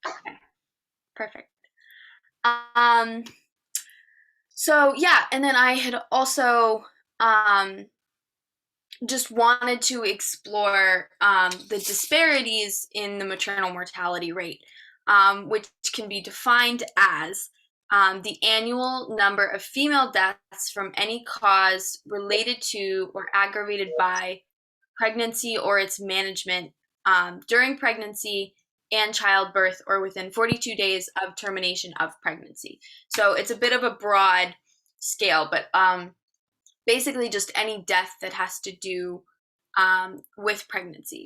Okay, perfect. Um, so yeah, and then I had also um, just wanted to explore the disparities in the maternal mortality rate, which can be defined as the annual number of female deaths from any cause related to or aggravated by pregnancy or its management during pregnancy and childbirth or within 42 days of termination of pregnancy. So it's a bit of a broad scale, but basically just any death that has to do with pregnancy.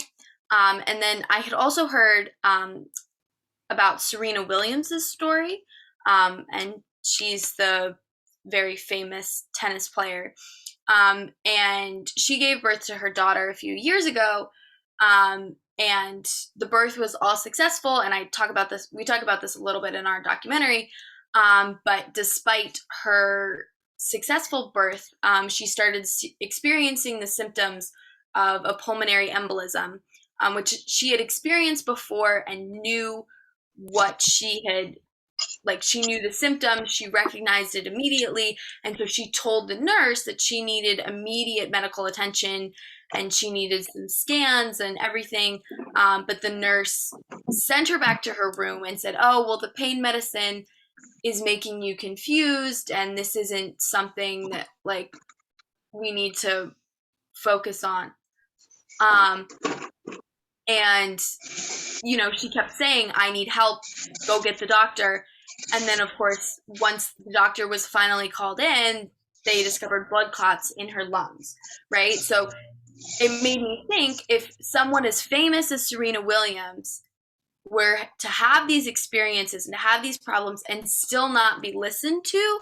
And then I had also heard about Serena Williams' story, and she's the very famous tennis player. And she gave birth to her daughter a few years ago, and the birth was all successful. And we talk about this a little bit in our documentary. But despite her successful birth, she started experiencing the symptoms of a pulmonary embolism, which she had experienced before and knew what she had, like, she knew the symptoms, she recognized it immediately, and so she told the nurse that she needed immediate medical attention and she needed some scans and everything. But the nurse sent her back to her room and said, oh, well, the pain medicine is making you confused and this isn't something that, like, we need to focus on. Um, and she kept saying, I need help, go get the doctor. And then, of course, once the doctor was finally called in, they discovered blood clots in her lungs, right? So it made me think, if someone as famous as Serena Williams were to have these experiences and to have these problems and still not be listened to,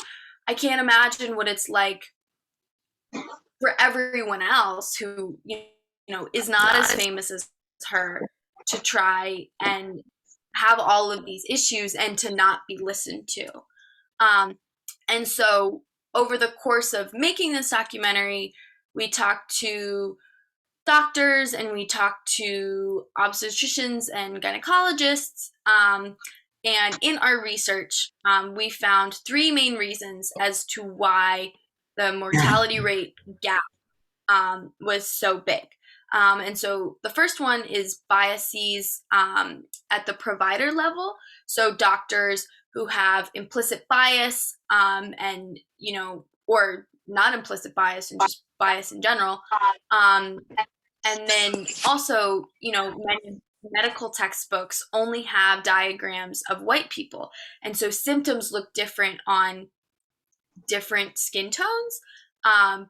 I can't imagine what it's like for everyone else who, is not as famous as her, to try and have all of these issues and to not be listened to. Um, and so over the course of making this documentary, we talked to doctors and we talked to obstetricians and gynecologists. And in our research, we found three main reasons as to why the mortality rate gap was so big. And so the first one is biases at the provider level. So doctors who have implicit bias, and, or not implicit bias and just bias in general. And then also, many medical textbooks only have diagrams of white people. And so symptoms look different on different skin tones,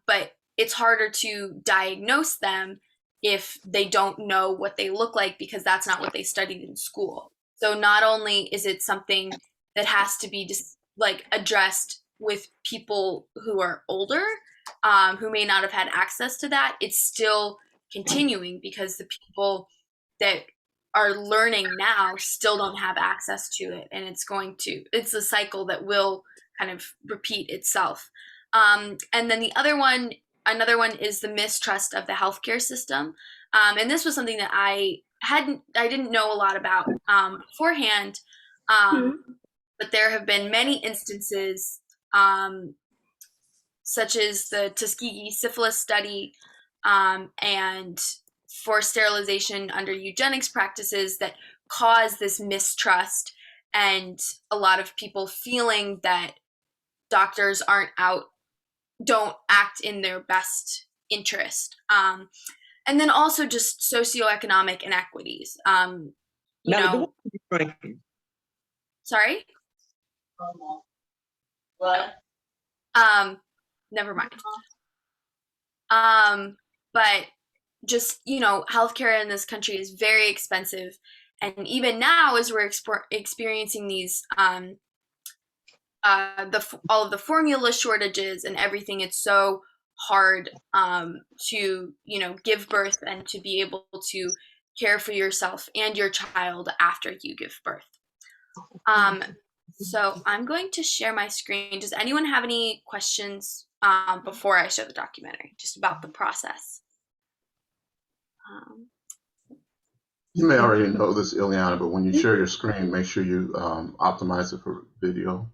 but it's harder to diagnose them if they don't know what they look like, because that's not what they studied in school. So not only is it something that has to be just like addressed with people who are older, who may not have had access to that, it's still continuing because the people that are learning now still don't have access to it, and it's a cycle that will kind of repeat itself. And then another one is the mistrust of the healthcare system. And this was something that I didn't know a lot about beforehand. Um, but there have been many instances, such as the Tuskegee syphilis study, and forced sterilization under eugenics practices, that cause this mistrust and a lot of people feeling that doctors don't act in their best interest. And then also just socioeconomic inequities. You Now, know, sorry? what? Um, Never mind. But just, healthcare in this country is very expensive. And even now, as we're experiencing these, all of the formula shortages and everything, it's so hard to, give birth and to be able to care for yourself and your child after you give birth. So I'm going to share my screen. Does anyone have any questions before I show the documentary, just about the process? Um, You may already know this, Ileana, but when you share your screen, make sure you optimize it for video.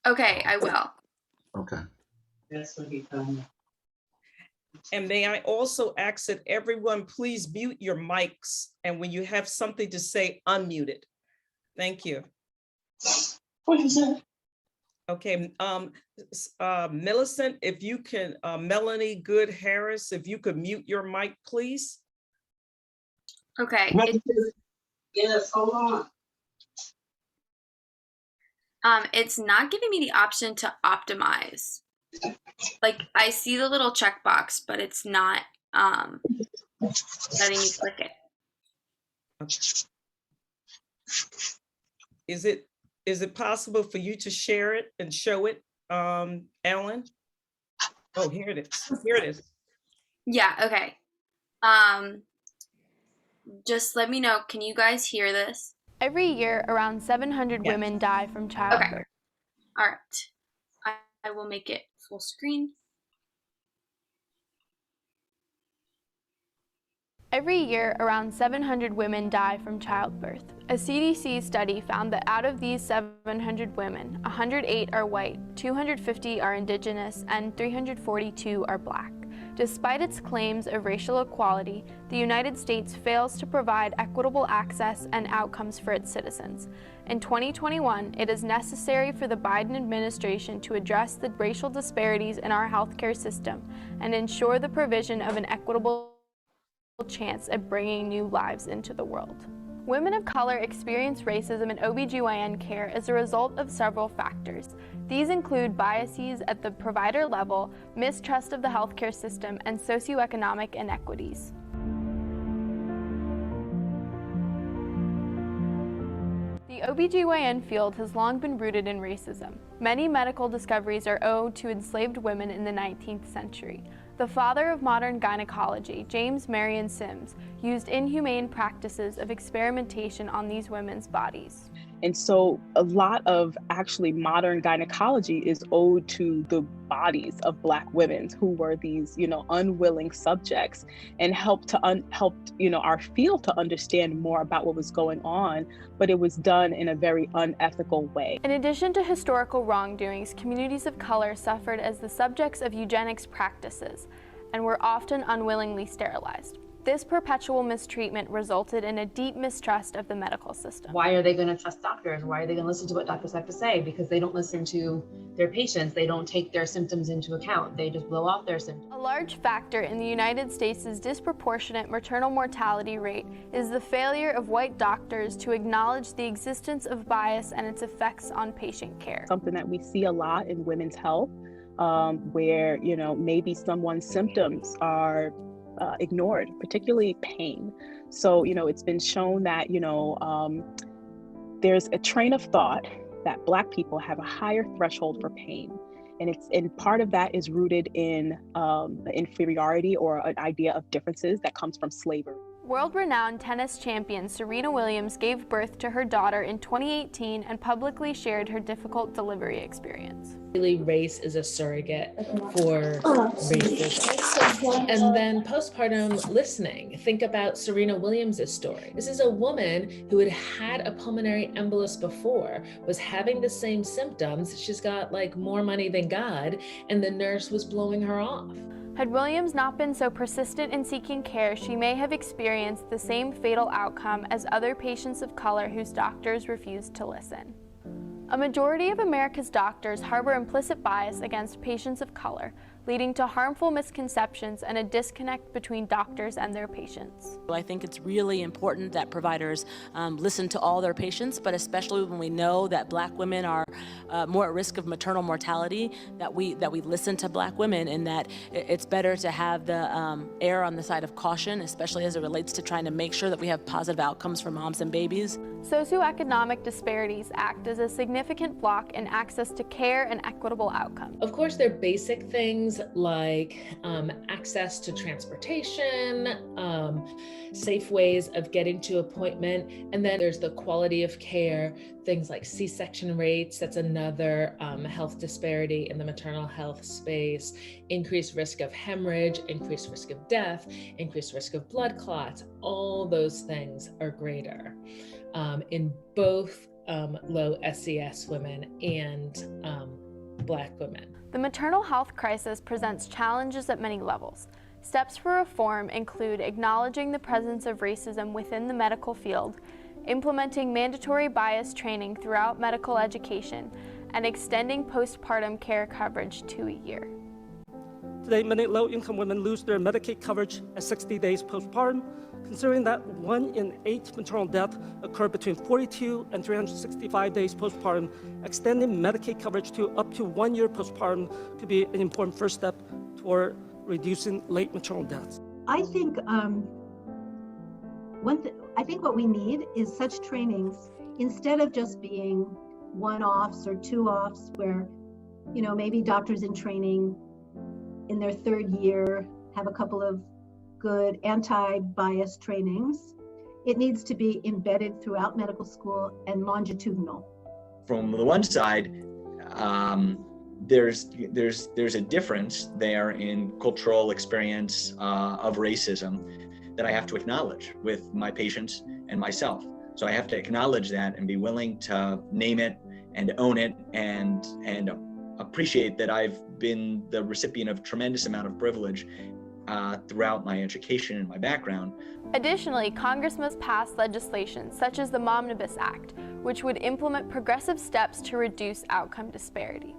Okay, I will. Okay. And may I also ask that everyone please mute your mics, and when you have something to say, unmute it. Thank you. What is that? Okay, Millicent, if you can, Melanie Good Harris, if you could mute your mic, please. Okay. Yes, hold on. It's not giving me the option to optimize. Like, I see the little checkbox, but it's not letting me click it. Is it possible for you to share it and show it, Ellen? Oh, here it is. Here it is. Yeah, okay. Just let me know. Can you guys hear this? Every year, around 700 Yes. women die from Okay. childbirth. All right. I will make it full screen. Every year, around 700 women die from childbirth. A CDC study found that out of these 700 women, 108 are white, 250 are indigenous, and 342 are black. Despite its claims of racial equality, the United States fails to provide equitable access and outcomes for its citizens. In 2021, it is necessary for the Biden administration to address the racial disparities in our healthcare system and ensure the provision of an equitable chance at bringing new lives into the world. Women of color experience racism in OBGYN care as a result of several factors. These include biases at the provider level, mistrust of the healthcare system, and socioeconomic inequities. The OBGYN field has long been rooted in racism. Many medical discoveries are owed to enslaved women in the 19th century. The father of modern gynecology, James Marion Sims, used inhumane practices of experimentation on these women's bodies. And so a lot of actually modern gynecology is owed to the bodies of Black women who were these, unwilling subjects, and helped our field to understand more about what was going on, but it was done in a very unethical way. In addition to historical wrongdoings, communities of color suffered as the subjects of eugenics practices and were often unwillingly sterilized. This perpetual mistreatment resulted in a deep mistrust of the medical system. Why are they going to trust doctors? Why are they going to listen to what doctors have to say? Because they don't listen to their patients. They don't take their symptoms into account. They just blow off their symptoms. A large factor in the United States' disproportionate maternal mortality rate is the failure of white doctors to acknowledge the existence of bias and its effects on patient care. Something that we see a lot in women's health, where, maybe someone's symptoms are ignored, particularly pain. So, it's been shown that, there's a train of thought that Black people have a higher threshold for pain. And part of that is rooted in the inferiority or an idea of differences that comes from slavery. World-renowned tennis champion Serena Williams gave birth to her daughter in 2018 and publicly shared her difficult delivery experience. Really, race is a surrogate for racism. And then postpartum listening. Think about Serena Williams' story. This is a woman who had had a pulmonary embolus before, was having the same symptoms. She's got more money than God, and the nurse was blowing her off. Had Williams not been so persistent in seeking care, she may have experienced the same fatal outcome as other patients of color whose doctors refused to listen. A majority of America's doctors harbor implicit bias against patients of color, leading to harmful misconceptions and a disconnect between doctors and their patients. I think it's really important that providers listen to all their patients, but especially when we know that Black women are more at risk of maternal mortality, that we listen to Black women, and that it's better to have the err on the side of caution, especially as it relates to trying to make sure that we have positive outcomes for moms and babies. Socioeconomic disparities act as a significant block in access to care and equitable outcomes. Of course, they're basic things things like access to transportation, safe ways of getting to appointment. And then there's the quality of care, things like C-section rates. That's another health disparity in the maternal health space, increased risk of hemorrhage, increased risk of death, increased risk of blood clots. All those things are greater in both low SES women and Black women. The maternal health crisis presents challenges at many levels. Steps for reform include acknowledging the presence of racism within the medical field, implementing mandatory bias training throughout medical education, and extending postpartum care coverage to a year. Today, many low-income women lose their Medicaid coverage at 60 days postpartum, considering that 1 in 8 maternal deaths occur between 42 and 365 days postpartum. Extending Medicaid coverage to up to 1 year postpartum could be an important first step toward reducing late maternal deaths. I think what we need is such trainings, instead of just being one-offs or two-offs where, you know, maybe doctors in training in their 3rd year have a couple of good anti-bias trainings. It needs to be embedded throughout medical school and longitudinal. From the one side, there's a difference there in cultural experience of racism that I have to acknowledge with my patients and myself. So I have to acknowledge that and be willing to name it and own it and appreciate that I've been the recipient of a tremendous amount of privilege throughout my education and my background. Additionally, Congress must pass legislation such as the Momnibus Act, which would implement progressive steps to reduce outcome disparity.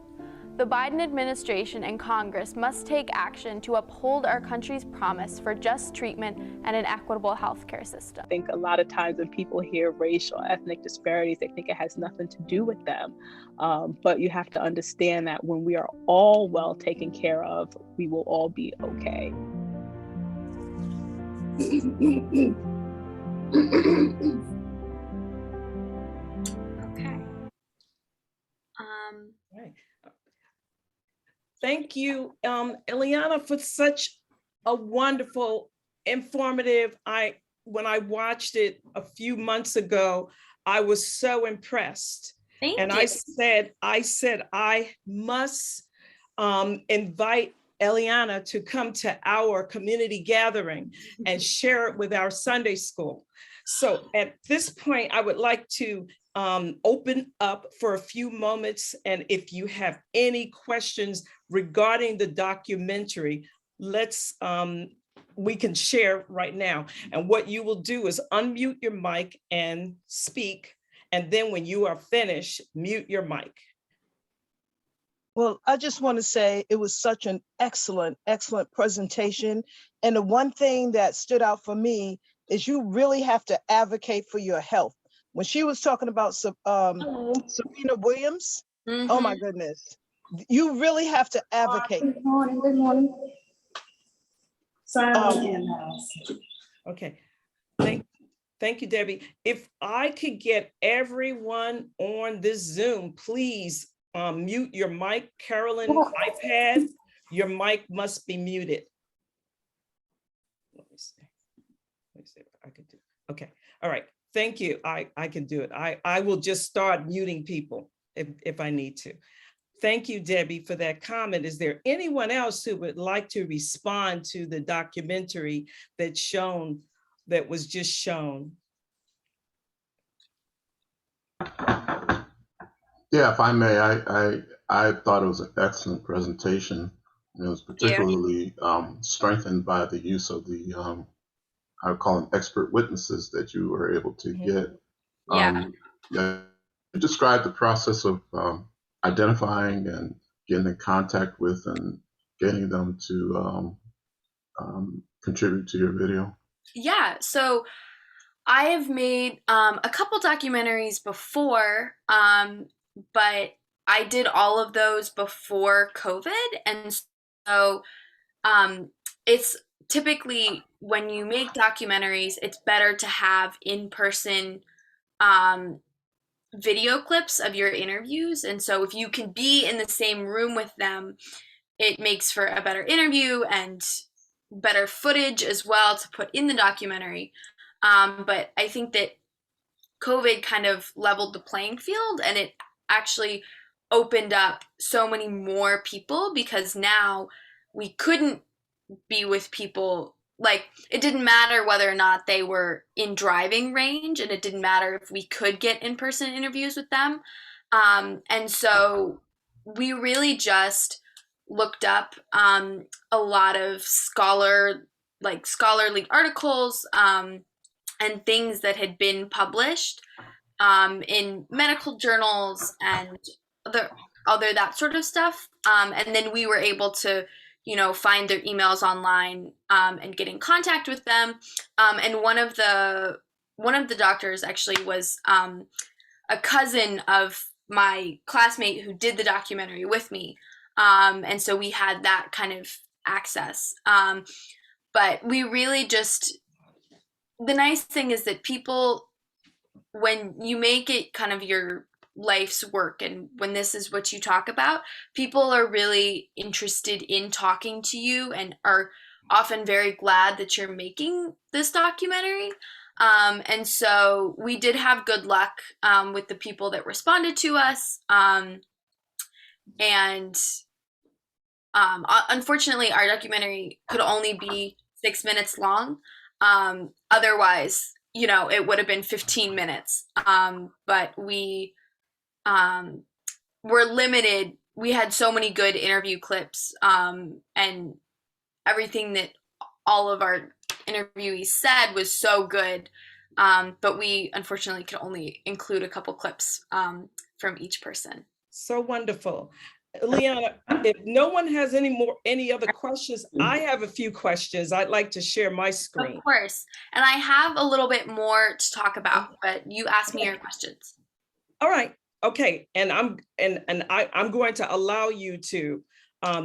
The Biden administration and Congress must take action to uphold our country's promise for just treatment and an equitable healthcare system. I think a lot of times when people hear racial, ethnic disparities, they think it has nothing to do with them. But you have to understand that when we are all well taken care of, we will all be okay. Okay. Right. Thank you, Eliana, for such a wonderful, informative. When I watched it a few months ago, I was so impressed. Thank you. I said I must invite Eliana to come to our community gathering and share it with our Sunday school. So at this point, I would like to open up for a few moments. And if you have any questions regarding the documentary, we can share right now. And what you will do is unmute your mic and speak. And then when you are finished, mute your mic. Well, I just want to say it was such an excellent, excellent presentation. And the one thing that stood out for me is you really have to advocate for your health. When she was talking about Serena Williams, oh my goodness, you really have to advocate. Good morning, good morning. Okay, thank you, Debbie. If I could get everyone on this Zoom, please mute your mic. Carolyn, iPad, your mic must be muted. Let me see what I can do. Okay, all right, thank you. I can do it. I will just start muting people if I need to. Thank you, Debbie, for that comment. Is there anyone else who would like to respond to the documentary that was just shown? Yeah, if I may, I thought it was an excellent presentation. It was particularly strengthened by the use of the, I would call them expert witnesses that you were able to get. You described the process of identifying and getting in contact with and getting them to contribute to your video. Yeah, so I have made a couple documentaries before, but I did all of those before COVID. And so it's typically when you make documentaries, it's better to have in-person video clips of your interviews. And so if you can be in the same room with them it makes for a better interview and better footage as well to put in the documentary. But I think that COVID kind of leveled the playing field, and it actually opened up so many more people, because now we couldn't be with people. Like, it didn't matter whether or not they were in driving range, and it didn't matter if we could get in-person interviews with them. And so we really just looked up a lot of scholarly articles and things that had been published in medical journals and other that sort of stuff. And then we were able to, find their emails online and get in contact with them. And one of the doctors actually was a cousin of my classmate who did the documentary with me. And so we had that kind of access. But we really just, the nice thing is that people, when you make it kind of your life's work, and when this is what you talk about, people are really interested in talking to you and are often very glad that you're making this documentary. And so we did have good luck with the people that responded to us. And unfortunately, our documentary could only be 6 minutes long. Otherwise, it would have been 15 minutes. But we were limited. We had so many good interview clips, and everything that all of our interviewees said was so good. But we unfortunately could only include a couple clips from each person. So wonderful. Eliana, if no one has any other questions, I have a few questions. I'd like to share my screen. Of course. And I have a little bit more to talk about, but you ask me your questions. All right. Okay. And I'm going to allow you to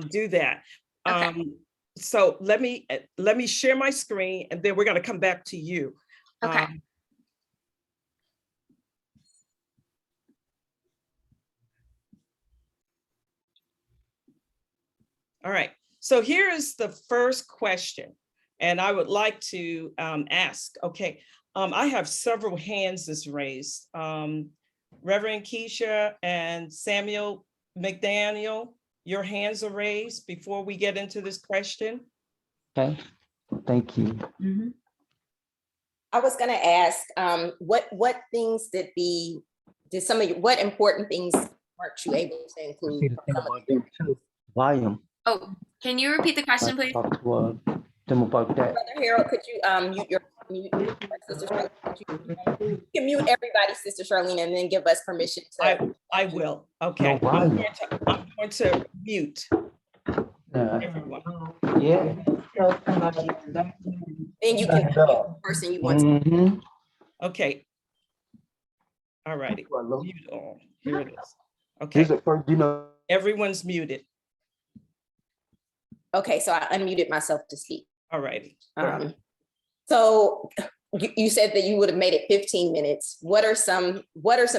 do that. Okay. So let me share my screen, and then we're going to come back to you. Okay. All right, so here is the first question, and I would like to ask, okay, I have several hands that's raised. Reverend Keisha and Samuel McDaniel, your hands are raised before we get into this question. Okay, thank you. Mm-hmm. I was gonna ask, what things what important things weren't you able to include? Volume. Oh, can you repeat the question, please? Talk to them about that. Brother Harold, could you mute Sister Charlene? You can mute everybody, Sister Charlene, and then give us permission to. I will. Okay. No, I'm going to mute everyone. Yeah. Then you can mute the person you want to. Okay. All righty. Mute all. Here it is. Okay. Here's it first, Everyone's muted. Okay, so I unmuted myself to speak. All righty. So you said that you would have made it 15 minutes. What are some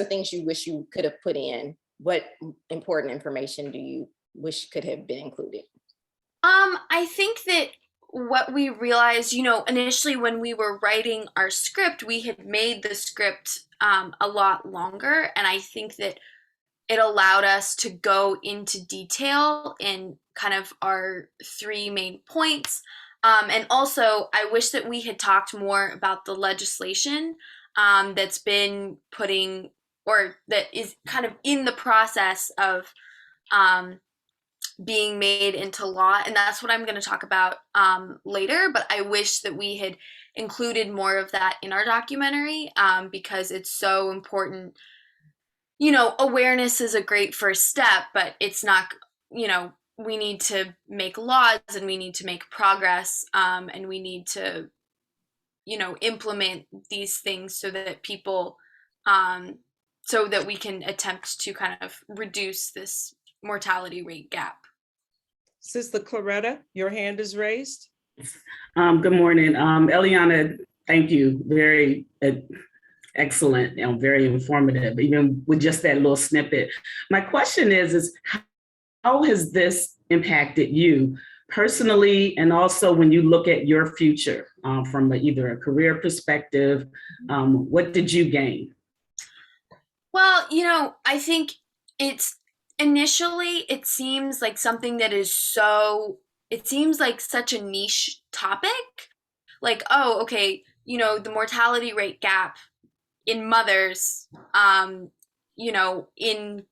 things you wish you could have put in? What important information do you wish could have been included? I think that what we realized, initially when we were writing our script, we had made the script a lot longer, and I think that it allowed us to go into detail in kind of our 3 main points. And also, I wish that we had talked more about the legislation that's been that is kind of in the process of being made into law. And that's what I'm going to talk about later. But I wish that we had included more of that in our documentary because it's so important. Awareness is a great first step, but it's not, we need to make laws, and we need to make progress, and we need to, implement these things so that people, so that we can attempt to kind of reduce this mortality rate gap. Sister Claretta, your hand is raised. Good morning. Eliana, thank you. Very excellent and very informative, even with just that little snippet. My question is how has this impacted you personally, and also when you look at your future from either a career perspective? What did you gain? Well, I think it's initially it seems like something that is it seems like such a niche topic. Like, oh, okay, the mortality rate gap in mothers, in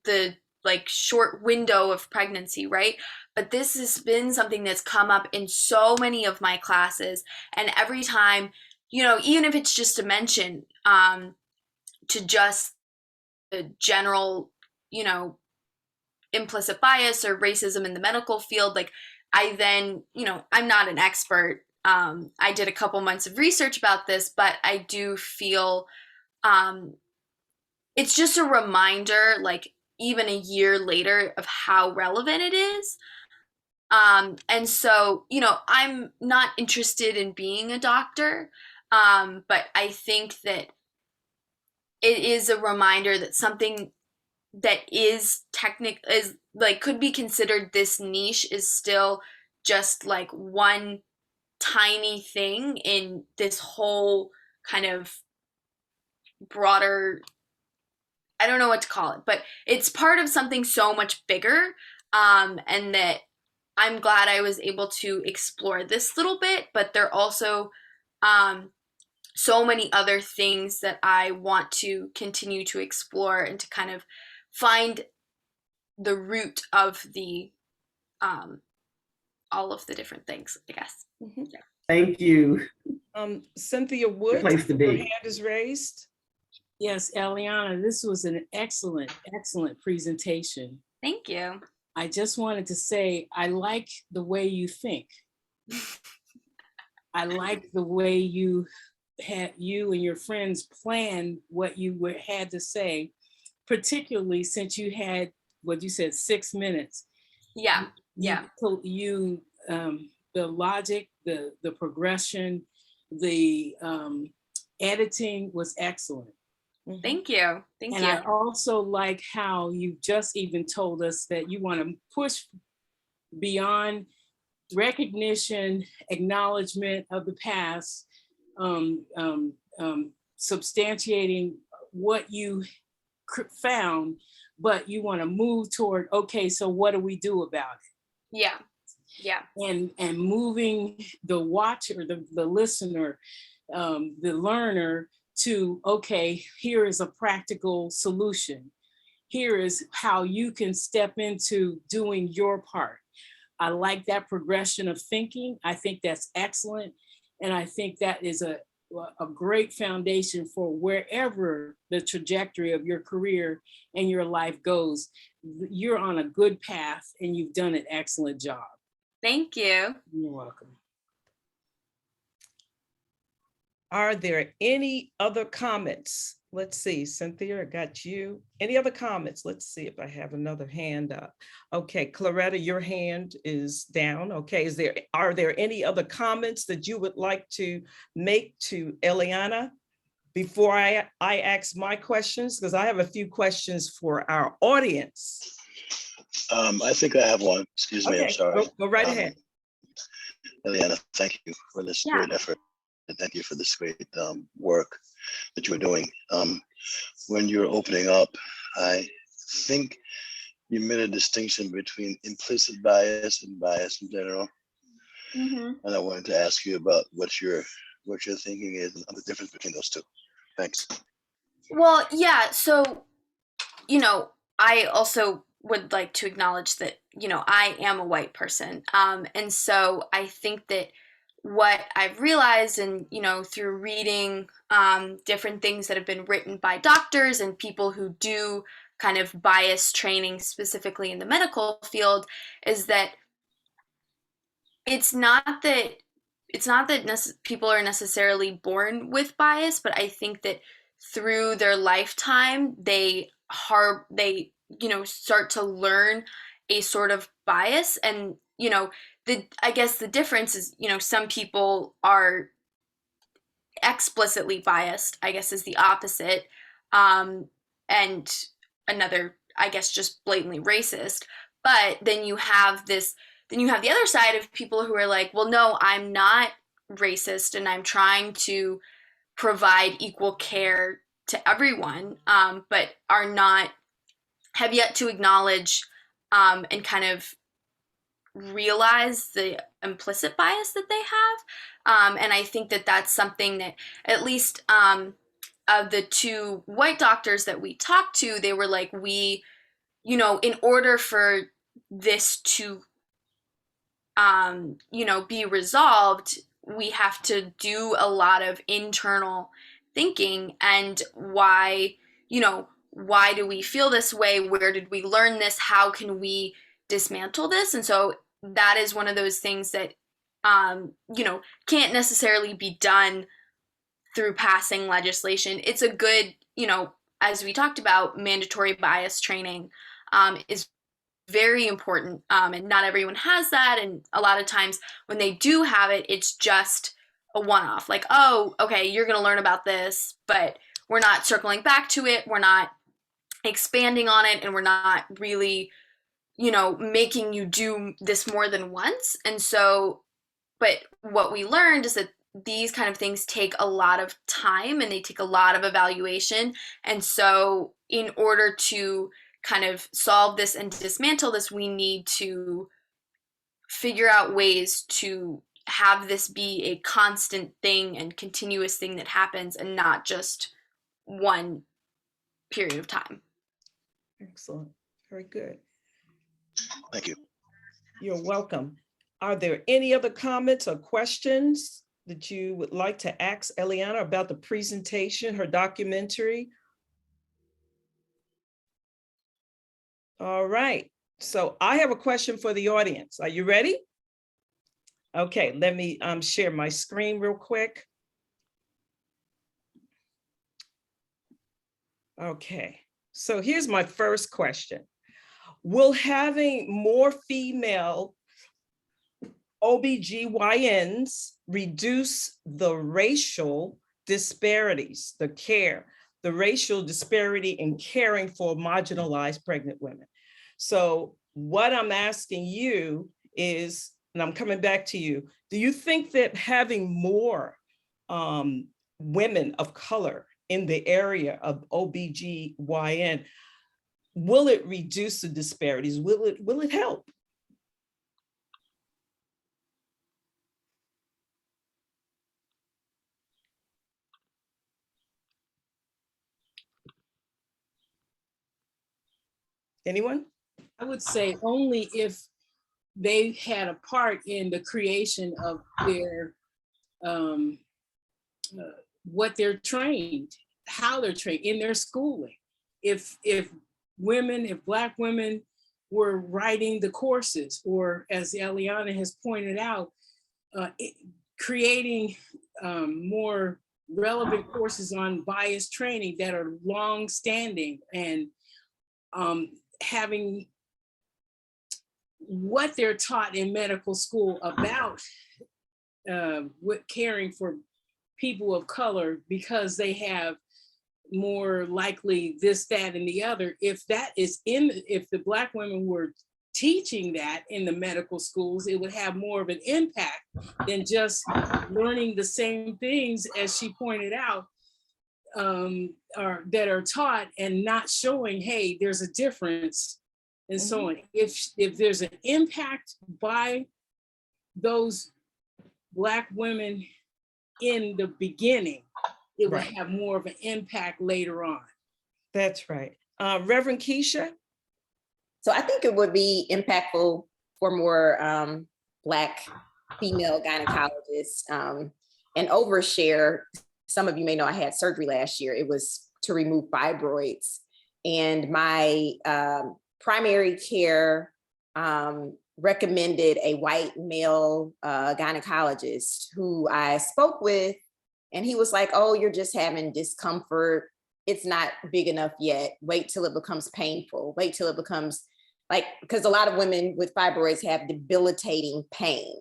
the like short window of pregnancy, right? But this has been something that's come up in so many of my classes. And every time, even if it's just a mention, to just the general, implicit bias or racism in the medical field, like I then, I'm not an expert. I did a couple months of research about this, but I do feel it's just a reminder, like even a year later, of how relevant it is. And so, I'm not interested in being a doctor, but I think that it is a reminder that something that is like could be considered this niche is still just like one tiny thing in this whole kind of broader, I don't know what to call it, but it's part of something so much bigger. And that I'm glad I was able to explore this little bit, but there are also so many other things that I want to continue to explore and to kind of find the root of the all of the different things, I guess. Mm-hmm. Yeah. Thank you. Cynthia Wood, place to your be. hand is raised. Yes, Eliana, this was an excellent, excellent presentation. Thank you. I just wanted to say, I like the way you think. I like the way you and your friends planned what you had to say, particularly since you had what you said 6 minutes. Yeah. You the logic, the progression, the editing was excellent. Thank you. Thank you. I also like how you just even told us that you want to push beyond recognition, acknowledgement of the past, substantiating what you found, but you want to move toward, okay, so what do we do about it? Yeah. And moving the watcher, the listener, the learner to, okay, here is a practical solution. Here is how you can step into doing your part. I like that progression of thinking. I think that's excellent. And I think that is a great foundation for wherever the trajectory of your career and your life goes. You're on a good path and you've done an excellent job. Thank you. You're welcome. Are there any other comments? Let's see, Cynthia, I got you. Any other comments? Let's see if I have another hand up. Okay, Claretta, your hand is down. Okay, are there any other comments that you would like to make to Eliana before I ask my questions? Because I have a few questions for our audience. I think I have one. Excuse me, I'm sorry. Go right ahead. Eliana, thank you for this great effort. And thank you for this great work that you're doing. When you're opening up, I think you made a distinction between implicit bias and bias in general. Mm-hmm. And I wanted to ask you about what your thinking is and the difference between those two. Thanks. Well, yeah, so, I also would like to acknowledge that, I am a white person. And so I think that what I've realized and, through reading different things that have been written by doctors and people who do kind of bias training specifically in the medical field is that it's not that people are necessarily born with bias, but I think that through their lifetime, they start to learn a sort of bias. And, I guess the difference is, some people are explicitly biased, I guess is the opposite. And another, I guess, just blatantly racist. But then you have the other side of people who are like, well, no, I'm not racist and I'm trying to provide equal care to everyone, but have yet to acknowledge and kind of realize the implicit bias that they have. And I think that that's something that, at least of the two white doctors that we talked to, they were like, in order for this to, be resolved, we have to do a lot of internal thinking. And why do we feel this way? Where did we learn this? How can we dismantle this? And so that is one of those things that, can't necessarily be done through passing legislation. It's a good, as we talked about, mandatory bias training is very important, and not everyone has that. And a lot of times when they do have it, it's just a one-off, like, oh, okay, you're going to learn about this, but we're not circling back to it, we're not expanding on it, and we're not really, making you do this more than once. And so, but what we learned is that these kind of things take a lot of time and they take a lot of evaluation. And so in order to kind of solve this and dismantle this, we need to figure out ways to have this be a constant thing and continuous thing that happens, and not just one period of time. Excellent. Very good. Thank you. You're welcome. Are there any other comments or questions that you would like to ask Eliana about the presentation, her documentary? All right. So I have a question for the audience. Are you ready? Okay, let me share my screen real quick. Okay, so here's my first question. Will having more female OBGYNs reduce the racial disparities, the racial disparity in caring for marginalized pregnant women? So what I'm asking you is, and I'm coming back to you, do you think that having more women of color in the area of OBGYN, will it reduce the disparities? Will it help? Anyone? I would say only if they had a part in the creation of their what they're trained, how they're trained in their schooling. If Black women were writing the courses, or as Eliana has pointed out, creating more relevant courses on bias training that are long-standing, and having what they're taught in medical school about caring for people of color, because they have more likely this, that, and the other. If the Black women were teaching that in the medical schools, it would have more of an impact than just learning the same things, as she pointed out, that are taught and not showing, hey, there's a difference, and so on. If there's an impact by those Black women in the beginning, it will have more of an impact later on. That's right. Reverend Keisha? So I think it would be impactful for more Black female gynecologists, and overshare. Some of you may know I had surgery last year. It was to remove fibroids. And my primary care recommended a white male gynecologist who I spoke with, and he was like, oh, you're just having discomfort. It's not big enough yet. Wait till it becomes painful. Wait till it becomes because a lot of women with fibroids have debilitating pain.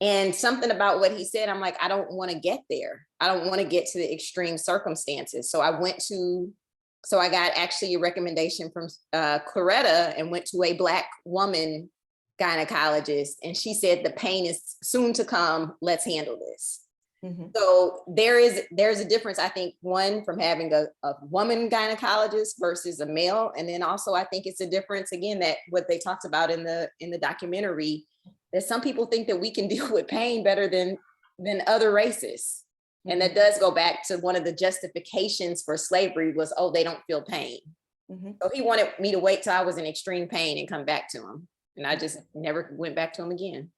And something about what he said, I'm like, I don't want to get there. I don't want to get to the extreme circumstances. So I went to So I got actually a recommendation from Coretta and went to a Black woman gynecologist, and she said the pain is soon to come. Let's handle this. So there's a difference, I think, one, from having a woman gynecologist versus a male. And then also I think it's a difference, again, that what they talked about in the documentary, that some people think that we can deal with pain better than other races. And that does go back to one of the justifications for slavery was, oh, they don't feel pain. So he wanted me to wait till I was in extreme pain and come back to him. And I just never went back to him again.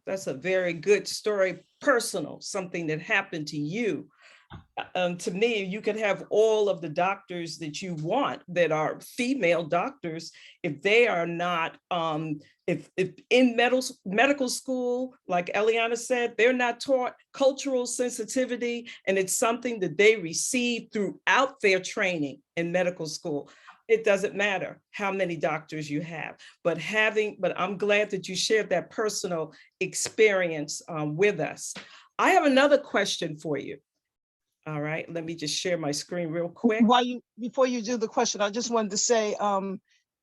That's a very good story, personal, something that happened to you. To me, you could have all of the doctors that you want that are female doctors, if they are not, if in medical school, like Eliana said, they're not taught cultural sensitivity, and it's something that they receive throughout their training in medical school. It doesn't matter how many doctors you have, but I'm glad that you shared that personal experience with us. I have another question for you. All right, let me just share my screen real quick. Before you do the question, I just wanted to say,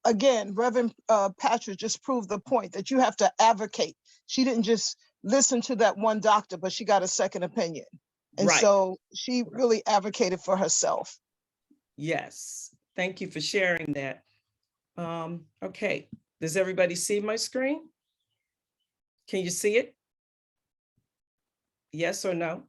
again, Reverend Patrick just proved the point that you have to advocate. She didn't just listen to that one doctor, but she got a second opinion. And so she really advocated for herself. Yes, thank you for sharing that. Okay, does everybody see my screen? Can you see it? Yes or no?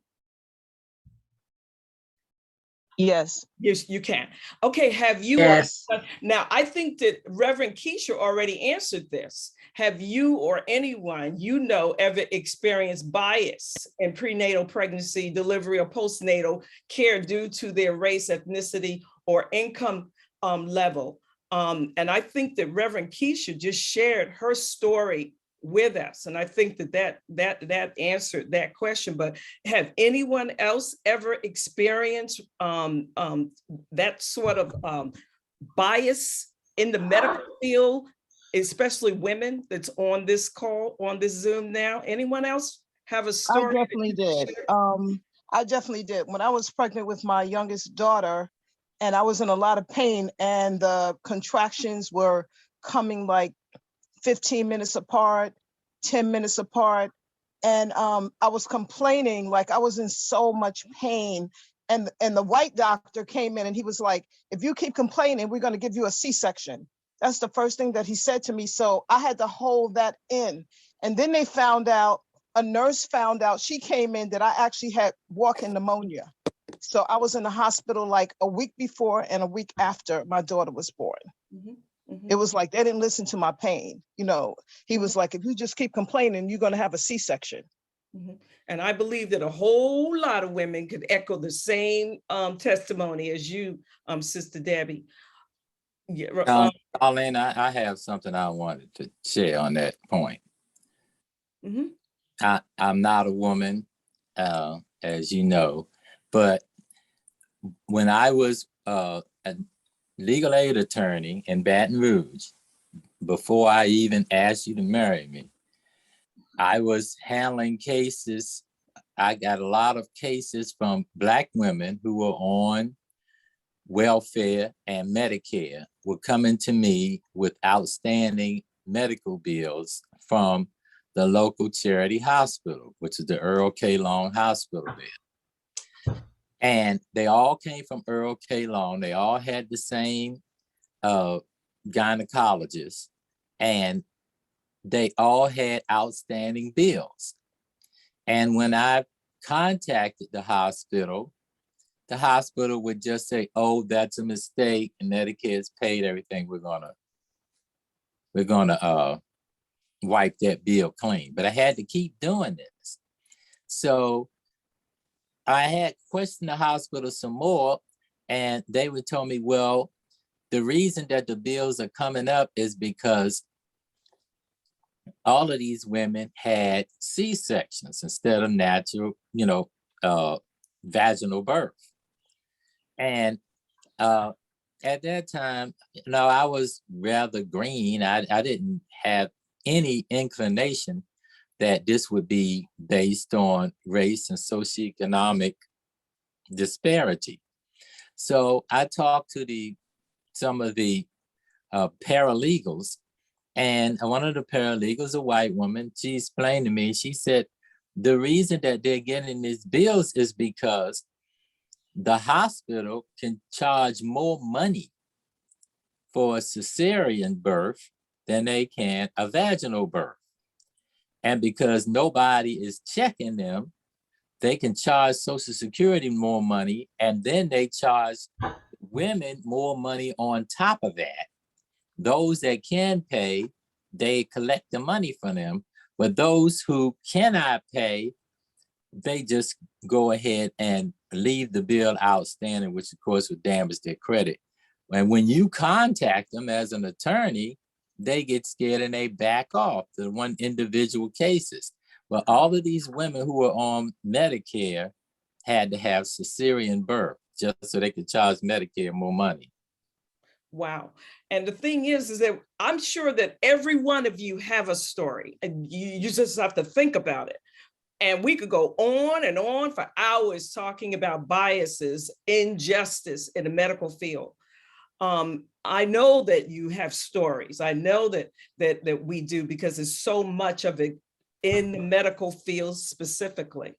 Yes. Yes, you can. Okay, have you, Yes. Now I think that Reverend Keisha already answered this. Have you or anyone you know ever experienced bias in prenatal pregnancy, delivery, or postnatal care due to their race, ethnicity, or income level? And I think that Reverend Keisha just shared her story with us. And I think that answered that question. But have anyone else ever experienced that sort of bias in the medical field, especially women that's on this call, on this Zoom now? Anyone else have a story? I definitely did. I definitely did. When I was pregnant with my youngest daughter, and I was in a lot of pain, and the contractions were coming like 15 minutes apart, 10 minutes apart. And I was complaining, like I was in so much pain. And the white doctor came in and he was like, if you keep complaining, we're gonna give you a C-section. That's the first thing that he said to me. So I had to hold that in. And then they found out, a nurse found out, she came in, that I actually had walking pneumonia. So I was in the hospital like a week before and a week after my daughter was born. It was like, they didn't listen to my pain. You know, he was like, if you just keep complaining, you're gonna have a C-section. And I believe that a whole lot of women could echo the same testimony as you, Sister Debbie. Yeah, Arlene, I have something I wanted to share on that point. I'm not a woman, as you know, but when I was a legal aid attorney in Baton Rouge, before I even asked you to marry me, I was handling cases. I got a lot of cases from Black women who were on welfare and Medicare were coming to me with outstanding medical bills from the local charity hospital, which is the Earl K. Long Hospital there. And they all came from Earl K. Long. They all had the same gynecologist, and they all had outstanding bills. And when I contacted the hospital would just say, oh, that's a mistake, and Medicare's paid everything. We're gonna wipe that bill clean. But I had to keep doing this. So I had questioned the hospital some more, and they would tell me, well, the reason that the bills are coming up is because all of these women had C-sections instead of natural, vaginal birth. And at that time, I was rather green. I didn't have any inclination that this would be based on race and socioeconomic disparity. So I talked to some of the paralegals, and one of the paralegals, a white woman, she explained to me, she said, the reason that they're getting these bills is because the hospital can charge more money for a cesarean birth than they can a vaginal birth. And because nobody is checking them, they can charge Social Security more money, and then they charge women more money on top of that. Those that can pay, they collect the money from them, but those who cannot pay, they just go ahead and leave the bill outstanding, which of course would damage their credit. And when you contact them as an attorney, they get scared and they back off to one individual cases. But all of these women who are on Medicare had to have cesarean birth just so they could charge Medicare more money. Wow. And the thing is that I'm sure that every one of you have a story, and you just have to think about it. And we could go on and on for hours talking about biases, injustice in the medical field. I know that you have stories. I know that we do, because there's so much of it in the medical field specifically.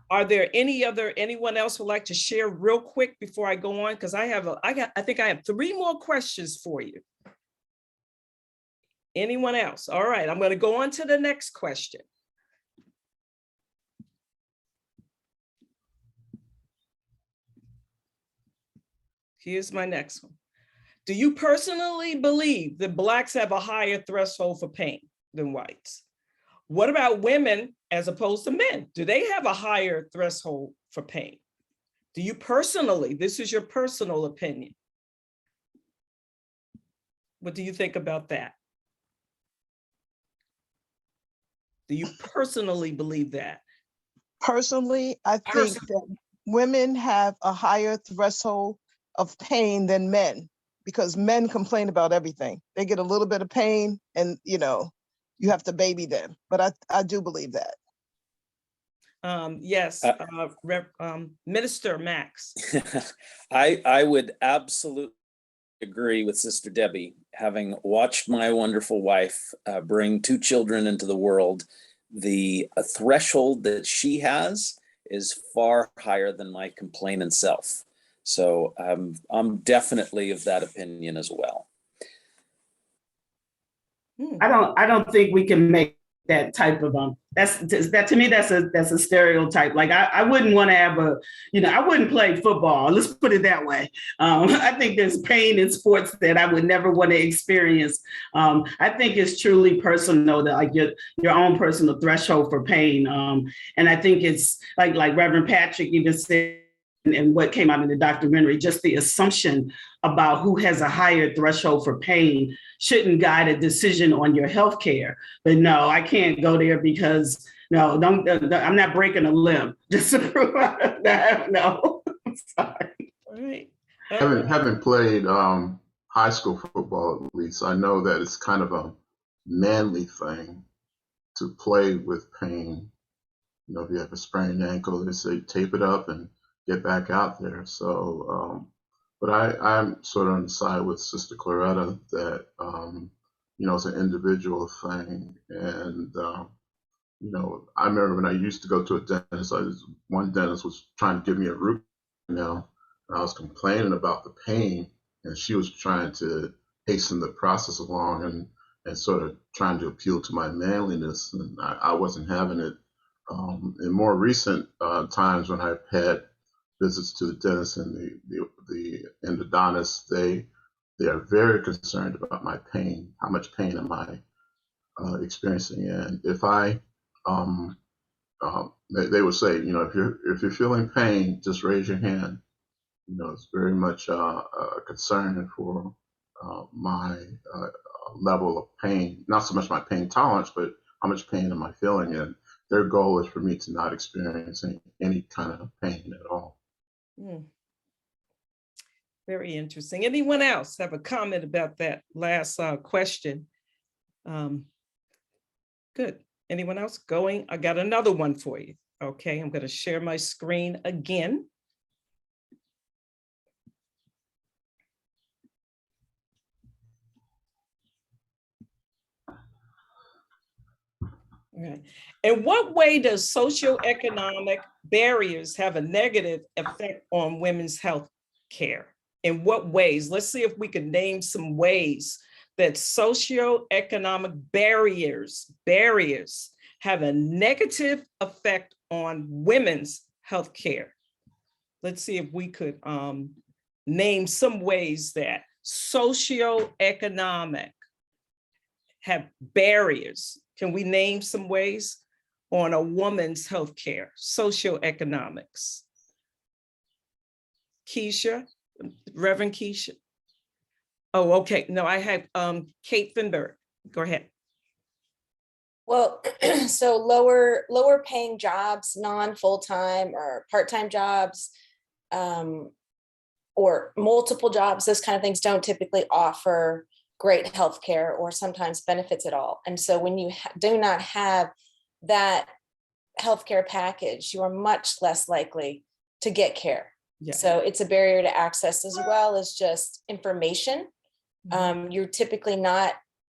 Are there anyone else would like to share real quick before I go on? Because I think I have 3 more questions for you. Anyone else? All right, I'm going to go on to the next question. Here's my next one. Do you personally believe that Blacks have a higher threshold for pain than whites? What about women as opposed to men? Do they have a higher threshold for pain? Do you personally, this is your personal opinion. What do you think about that? Do you personally believe that? Personally, I think that women have a higher threshold of pain than men, because men complain about everything. They get a little bit of pain and, you have to baby them. But I do believe that. Yes, Minister Max. I would absolutely agree with Sister Debbie. Having watched my wonderful wife bring 2 children into the world, the threshold that she has is far higher than my complainant self. So I'm definitely of that opinion as well. I don't think we can make that type of that to me, that's a stereotype. Like I wouldn't want to have I wouldn't play football. Let's put it that way. I think there's pain in sports that I would never want to experience. I think it's truly personal, that like your own personal threshold for pain. And I think it's like Reverend Patrick even said, and what came out in the documentary, just the assumption about who has a higher threshold for pain shouldn't guide a decision on your health care. But no, I can't go there because I'm not breaking a limb just to prove that. No, I'm sorry. All right. Having played high school football, at least, I know that it's kind of a manly thing to play with pain. If you have a sprained ankle, they say tape it up and get back out there. So, but I'm sort of on the side with Sister Claretta that, it's an individual thing. And, I remember when I used to go to a dentist, one dentist was trying to give me a root canal, and I was complaining about the pain, and she was trying to hasten the process along and sort of trying to appeal to my manliness, and I wasn't having it. In more recent times, when I've had visits to the dentist and the endodontist, they are very concerned about my pain. How much pain am I experiencing? And if I they would say, if you're feeling pain, just raise your hand. It's very much a concern for my level of pain. Not so much my pain tolerance, but how much pain am I feeling? And their goal is for me to not experience any kind of pain at all. Very interesting. Anyone else have a comment about that last question? Good. Anyone else going? I got another one for you. Okay, I'm going to share my screen again. Okay. In what way does socioeconomic barriers have a negative effect on women's health care? In what ways? Let's see if we can name some ways that socioeconomic barriers have a negative effect on women's health care. Let's see if we could name some ways that socioeconomic have barriers. Can we name some ways on a woman's healthcare, socioeconomics? Keisha, Reverend Keisha. Oh, okay. No, I have Kate Finberg. Go ahead. Well, so lower paying jobs, non-full-time or part-time jobs, or multiple jobs, those kind of things don't typically offer great healthcare or sometimes benefits at all. And so when you do not have that healthcare package, you are much less likely to get care. Yeah. So it's a barrier to access as well as just information. You're typically not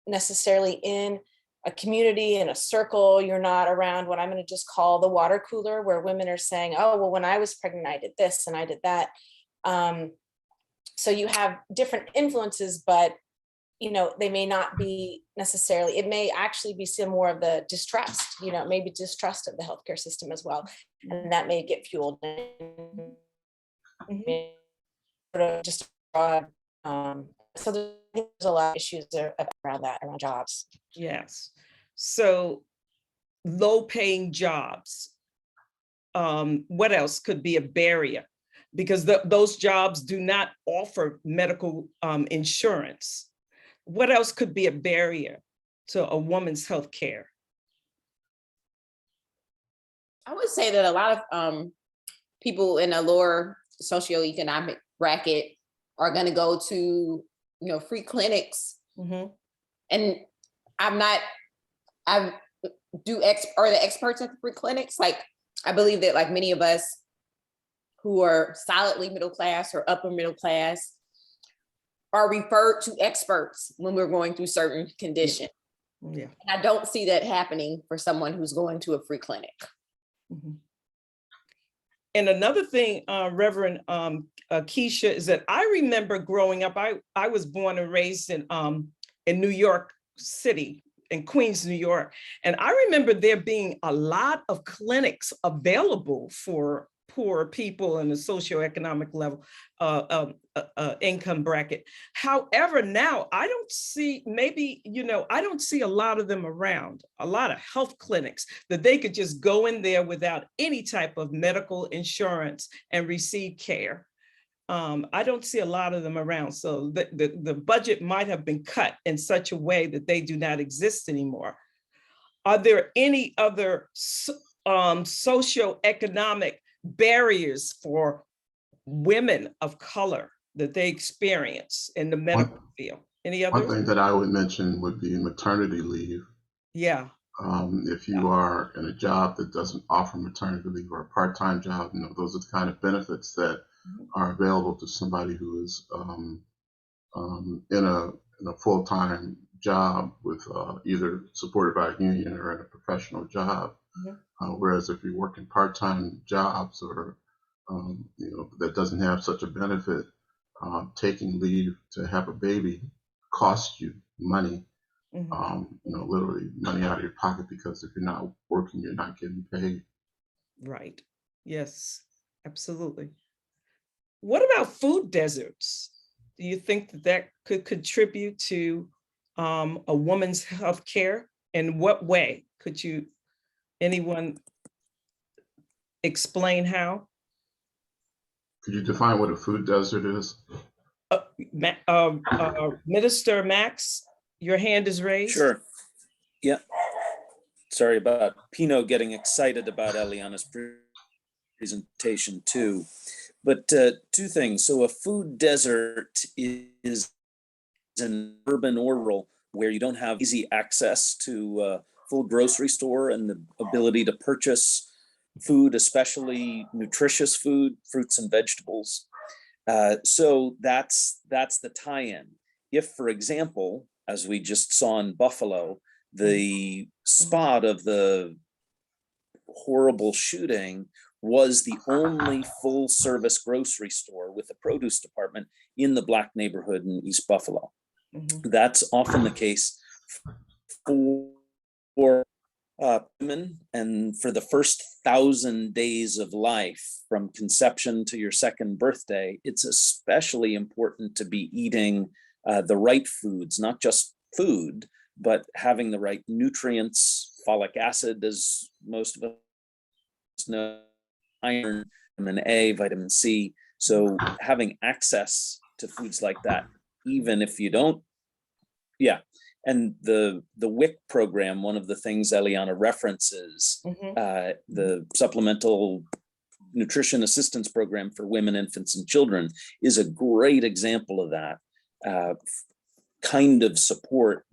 necessarily in a community, in a circle. You're not around what I'm going to just call the water cooler, where women are saying, oh, well, when I was pregnant, I did this and I did that. So you have different influences, but they may not be necessarily, it may actually be some more of the distrust, maybe distrust of the healthcare system as well. And that may get fueled. Just so there's a lot of issues around that, around jobs. Yes. So low paying jobs. What else could be a barrier? Because those jobs do not offer medical insurance. What else could be a barrier to a woman's health care? I would say that a lot of people in a lower socioeconomic bracket are going to go to, free clinics. Mm-hmm. And are the experts at the free clinics? Like, I believe that like many of us who are solidly middle class or upper middle class are referred to experts when we're going through certain conditions. Yeah. And I don't see that happening for someone who's going to a free clinic. Mm-hmm. And another thing, Reverend Keisha, is that I remember growing up, I was born and raised in New York City, in Queens, New York. And I remember there being a lot of clinics available for poor people in the socioeconomic level, income bracket. However, now I don't see, I don't see a lot of them around, a lot of health clinics that they could just go in there without any type of medical insurance and receive care. I don't see a lot of them around. So the budget might have been cut in such a way that they do not exist anymore. Are there any other socioeconomic barriers for women of color that they experience in the medical field? Any others? One thing that I would mention would be maternity leave. Yeah. If you are in a job that doesn't offer maternity leave or a part-time job, those are the kind of benefits that are available to somebody who is in a full-time job with either supported by a union or in a professional job. Whereas if you work in part-time jobs or that doesn't have such a benefit, taking leave to have a baby costs you money. Literally money out of your pocket, because if you're not working, you're not getting paid. Right. Yes, absolutely. What about food deserts? Do you think that could contribute to a woman's health care? In what way? Could anyone explain how? Could you define what a food desert is? Minister Max, your hand is raised. Sure. Yeah. Sorry about Pino getting excited about Eliana's presentation too. But two things. So a food desert is an urban or rural where you don't have easy access to full grocery store and the ability to purchase food, especially nutritious food, fruits and vegetables. So that's the tie-in. If, for example, as we just saw in Buffalo, The spot of the horrible shooting was the only full service grocery store with a produce department in the Black neighborhood in East Buffalo. That's often the case for women, and for the first 1,000 days of life, from conception to your second birthday, it's especially important to be eating the right foods, not just food, but having the right nutrients, folic acid, as most of us know, iron, vitamin A, vitamin C. So having access to foods like that, even if you don't, yeah. And the WIC program, one of the things Eliana references, the Supplemental Nutrition Assistance Program for Women, Infants, and Children, is a great example of that kind of support.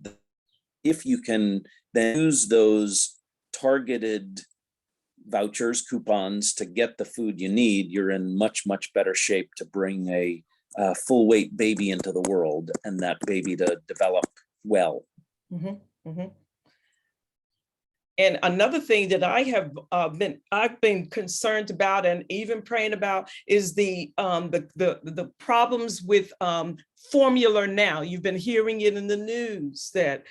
If you can then use those targeted vouchers, coupons to get the food you need, you're in much, much better shape to bring a full weight baby into the world and that baby to develop well. And another thing that I have been concerned about and even praying about is the problems with formula now. You've been hearing it in the news that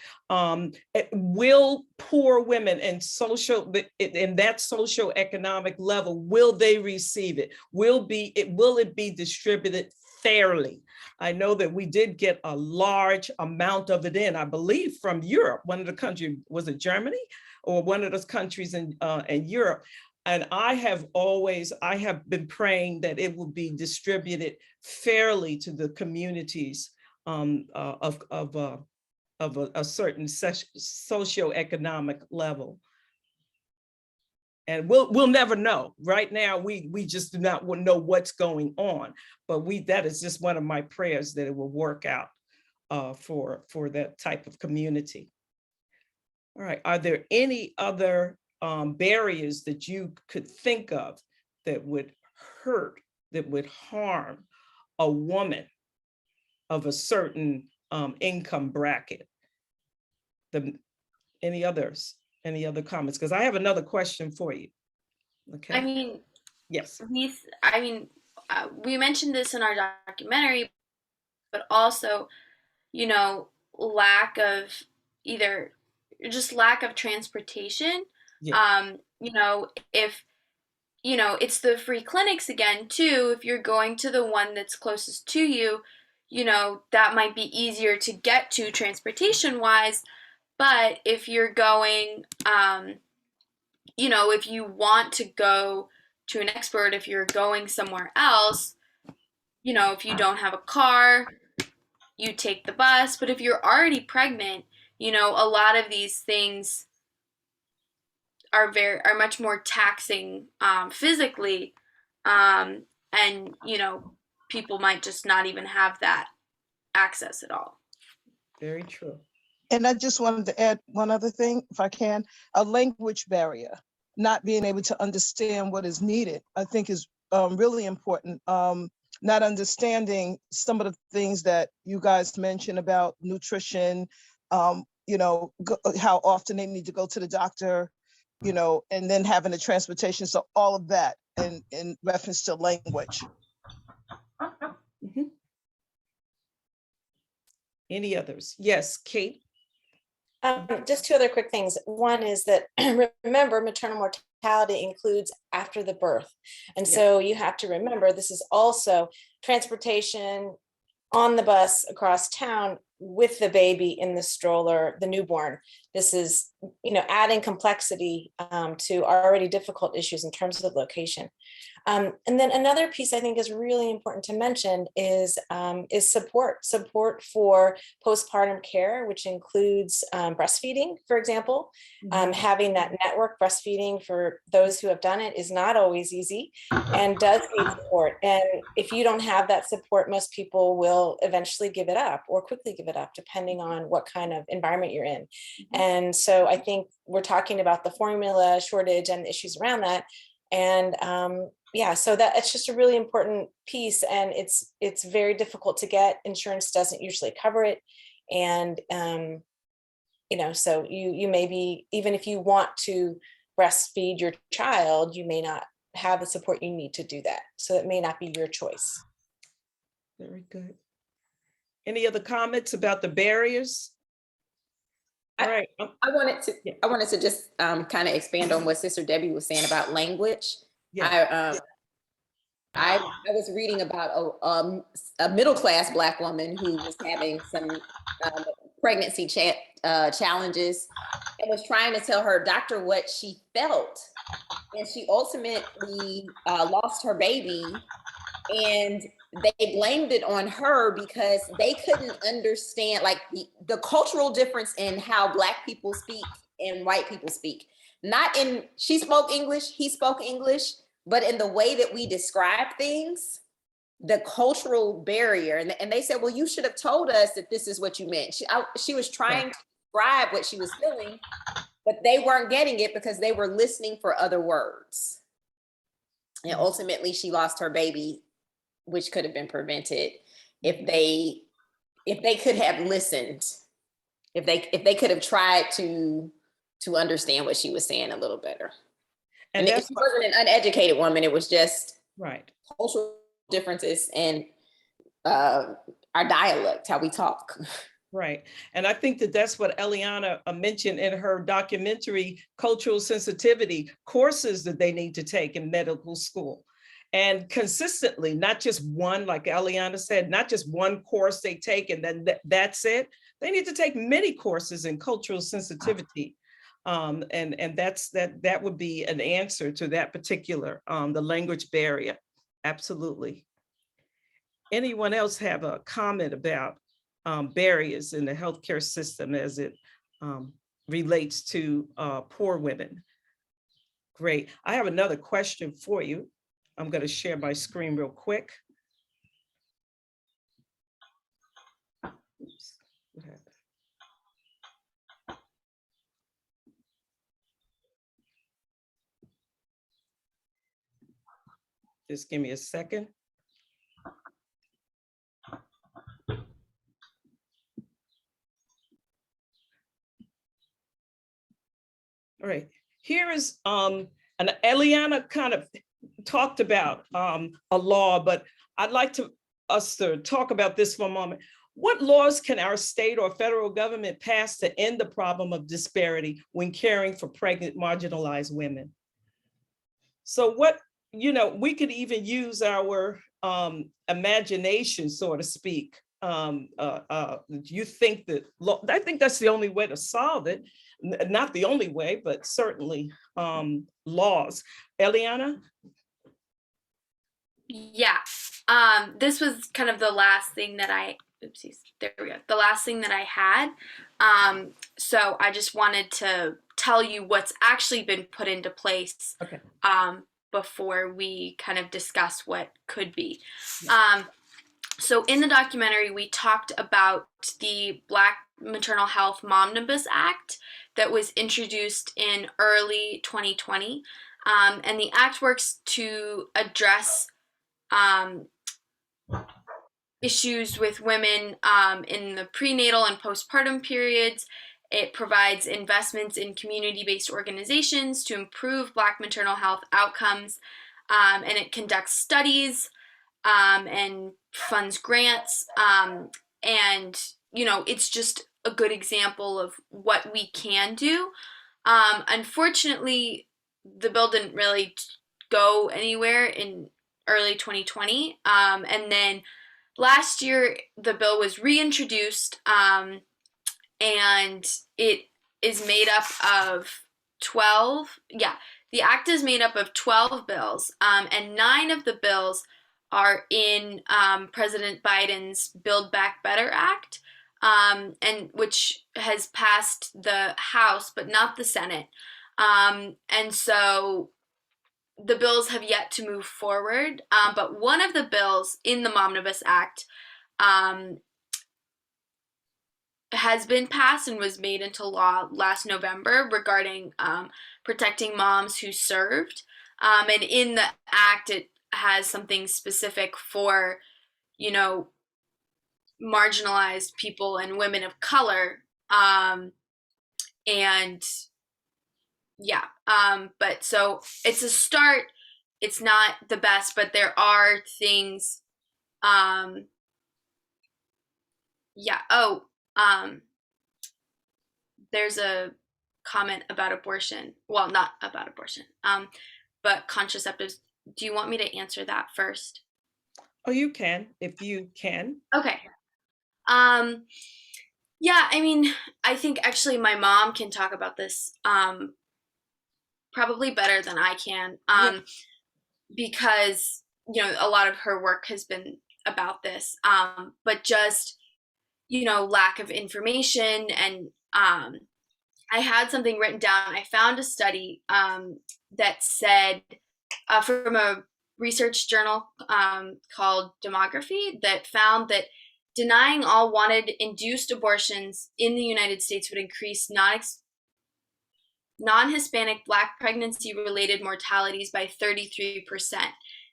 will poor women and in that socioeconomic level, will they receive it? Will it be distributed fairly? I know that we did get a large amount of it in, I believe, from Europe. One of the countries, was it Germany? Or one of those countries in Europe. And I have been praying that it will be distributed fairly to the communities of a certain socioeconomic level. And we'll never know. Right now, we just do not know what's going on. But that is just one of my prayers, that it will work out for that type of community. All right, are there any other barriers that you could think of that would hurt, that would harm a woman of a certain income bracket? Any other comments? Because I have another question for you. Okay. I mean, yes. We mentioned this in our documentary, but also, lack of transportation. Yeah. If it's the free clinics again too, if you're going to the one that's closest to you, that might be easier to get to transportation wise. But if you're going, if you want to go to an expert, if you're going somewhere else, if you don't have a car, you take the bus. But if you're already pregnant, a lot of these things are much more taxing physically, and people might just not even have that access at all. Very true. And I just wanted to add one other thing, if I can. A language barrier, not being able to understand what is needed, I think is really important. Not understanding some of the things that you guys mentioned about nutrition, how often they need to go to the doctor, and then having the transportation. So all of that in reference to language. Any others? Yes, Kate. Just two other quick things. One is that, remember, maternal mortality includes after the birth. And so you have to remember, this is also transportation on the bus across town with the baby in the stroller, the newborn. This is, adding complexity to already difficult issues in terms of location. And then another piece I think is really important to mention is support for postpartum care, which includes breastfeeding, for example. Having that network breastfeeding for those who have done it is not always easy and does need support. And if you don't have that support, most people will eventually give it up or quickly give it up, depending on what kind of environment you're in. And so I think we're talking about the formula shortage and the issues around that. And so that it's just a really important piece, and it's very difficult to get. Insurance doesn't usually cover it. And So you may be, even if you want to breastfeed your child, you may not have the support you need to do that. So it may not be your choice. Very good. Any other comments about the barriers? All right. I wanted to just kind of expand on what Sister Debbie was saying about language. Yeah. I was reading about a middle-class Black woman who was having some pregnancy challenges and was trying to tell her doctor what she felt. And she ultimately lost her baby, and they blamed it on her because they couldn't understand like the cultural difference in how Black people speak and white people speak. Not in, she spoke English, he spoke English, but in the way that we describe things, the cultural barrier. And they said, well, you should have told us that this is what you meant. She was trying to describe what she was feeling, but they weren't getting it because they were listening for other words. And ultimately she lost her baby, which could have been prevented if they could have listened, if they could have tried to understand what she was saying a little better. And it wasn't an uneducated woman, it was just cultural differences and our dialect, how we talk. Right. And I think that that's what Eliana mentioned in her documentary, cultural sensitivity courses that they need to take in medical school. And consistently, not just one, like Eliana said, not just one course they take and then that's it. They need to take many courses in cultural sensitivity. And that would be an answer to that particular, the language barrier. Absolutely. Anyone else have a comment about barriers in the healthcare system as it relates to poor women? Great. I have another question for you. I'm going to share my screen real quick. Oops. What happened? Just give me a second. All right, here is, and Eliana kind of talked about a law, but I'd like us to talk about this for a moment. What laws can our state or federal government pass to end the problem of disparity when caring for pregnant, marginalized women? So we could even use our imagination, so to speak. You think that, I think that's the only way to solve it. Not the only way, but certainly laws. Eliana? Yeah, this was kind of the last thing that oopsies, there we go. The last thing that I had. So I just wanted to tell you what's actually been put into place before we kind of discuss what could be. So in the documentary, we talked about the Black Maternal Health Momnibus Act that was introduced in early 2020. And the act works to address issues with women in the prenatal and postpartum periods. It provides investments in community-based organizations to improve Black maternal health outcomes, and it conducts studies and funds grants, and it's just a good example of what we can do. Unfortunately, the bill didn't really go anywhere in early 2020, and then last year the bill was reintroduced, and it is made up of 12. The act is made up of 12 bills, and 9 of the bills are in President Biden's Build Back Better Act, and which has passed the House but not the Senate. And so the bills have yet to move forward, but one of the bills in the Momnibus Act has been passed and was made into law last November regarding protecting moms who served. And in the act, it has something specific for, marginalized people and women of color And yeah, but so it's a start. It's not the best, but there are things. Yeah. Oh, there's a comment about abortion. Well, not about abortion, but contraceptives. Do you want me to answer that first? Oh, you can, if you can. Okay. Yeah, I mean, I think actually my mom can talk about this probably better than I can, because a lot of her work has been about this, but just lack of information. And I had something written down. I found a study that said from a research journal called Demography that found that denying all wanted induced abortions in the United States would increase non-Hispanic Black pregnancy-related mortalities by 33%.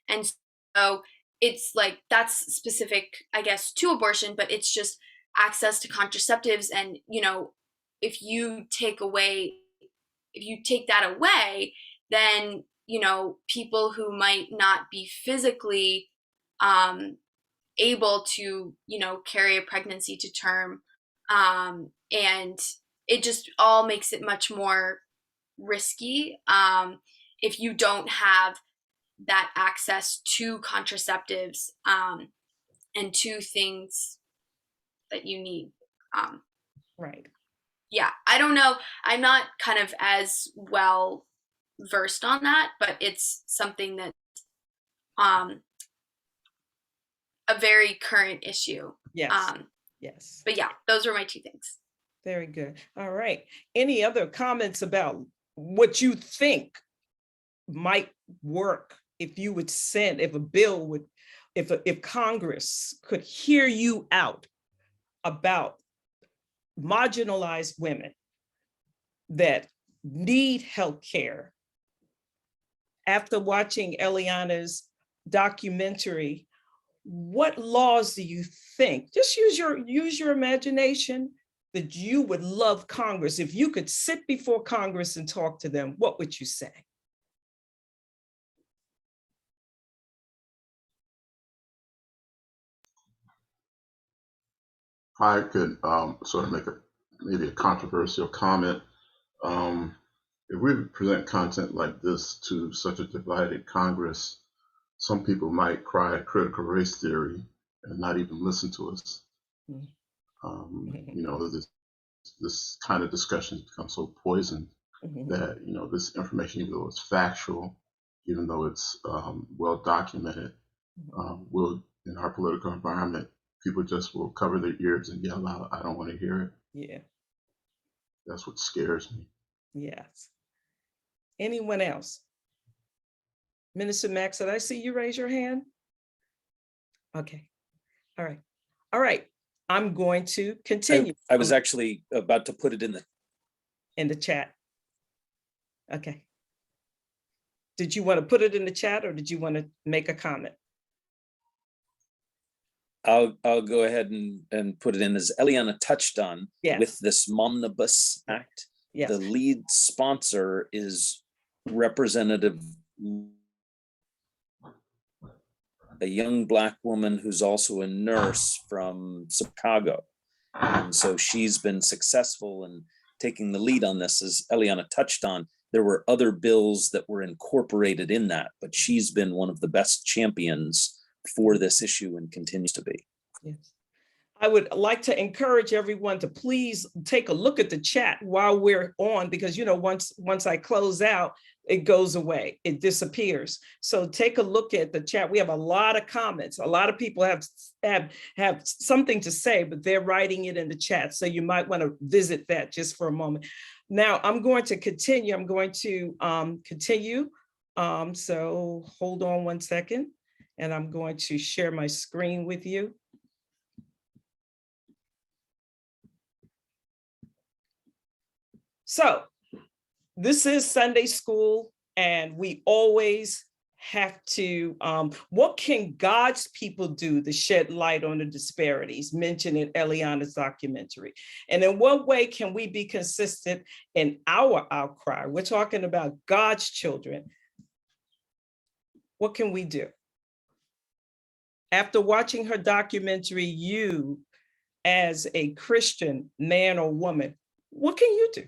And so it's like, that's specific, I guess, to abortion, but it's just access to contraceptives. And, if you take that away, then, people who might not be physically able to, carry a pregnancy to term, and it just all makes it much more risky if you don't have that access to contraceptives and to things that you need. Right. Yeah, I don't know. I'm not kind of as well versed on that, but it's something that's a very current issue. Yes. Yes. But yeah, those were my two things. Very good. All right. Any other comments about what you think might work if you would send, if a bill would, if Congress could hear you out about marginalized women that need health care? After watching Eliana's documentary, what laws do you think, just use your imagination, that you would love Congress, if you could sit before Congress and talk to them, what would you say? I could sort of make maybe a controversial comment. If we present content like this to such a divided Congress, some people might cry critical race theory and not even listen to us. This kind of discussion has become so poisoned that this information, even though it's factual, even though it's well documented, will, in our political environment, people just will cover their ears and yell out, "I don't want to hear it." Yeah. That's what scares me. Yes. Anyone else? Minister Max, did I see you raise your hand? Okay. All right. All right. I'm going to continue. I was actually about to put it in the chat. Okay. Did you want to put it in the chat, or did you want to make a comment? I'll go ahead and put it in. As Eliana touched on, with this Momnibus Act, the lead sponsor is Representative, a young Black woman who's also a nurse from Chicago. And so she's been successful in taking the lead on this. As Eliana touched on, there were other bills that were incorporated in that, but she's been one of the best champions for this issue and continues to be. Yes. I would like to encourage everyone to please take a look at the chat while we're on, because once I close out, it goes away, it disappears. So take a look at the chat. We have a lot of comments. A lot of people have something to say, but they're writing it in the chat. So you might want to visit that just for a moment. Now I'm going to continue. I'm going to continue. So hold on one second, and I'm going to share my screen with you. So this is Sunday school, and we always have to, what can God's people do to shed light on the disparities mentioned in Eliana's documentary? And in what way can we be consistent in our outcry? We're talking about God's children. What can we do? After watching her documentary, you, as a Christian man or woman, what can you do?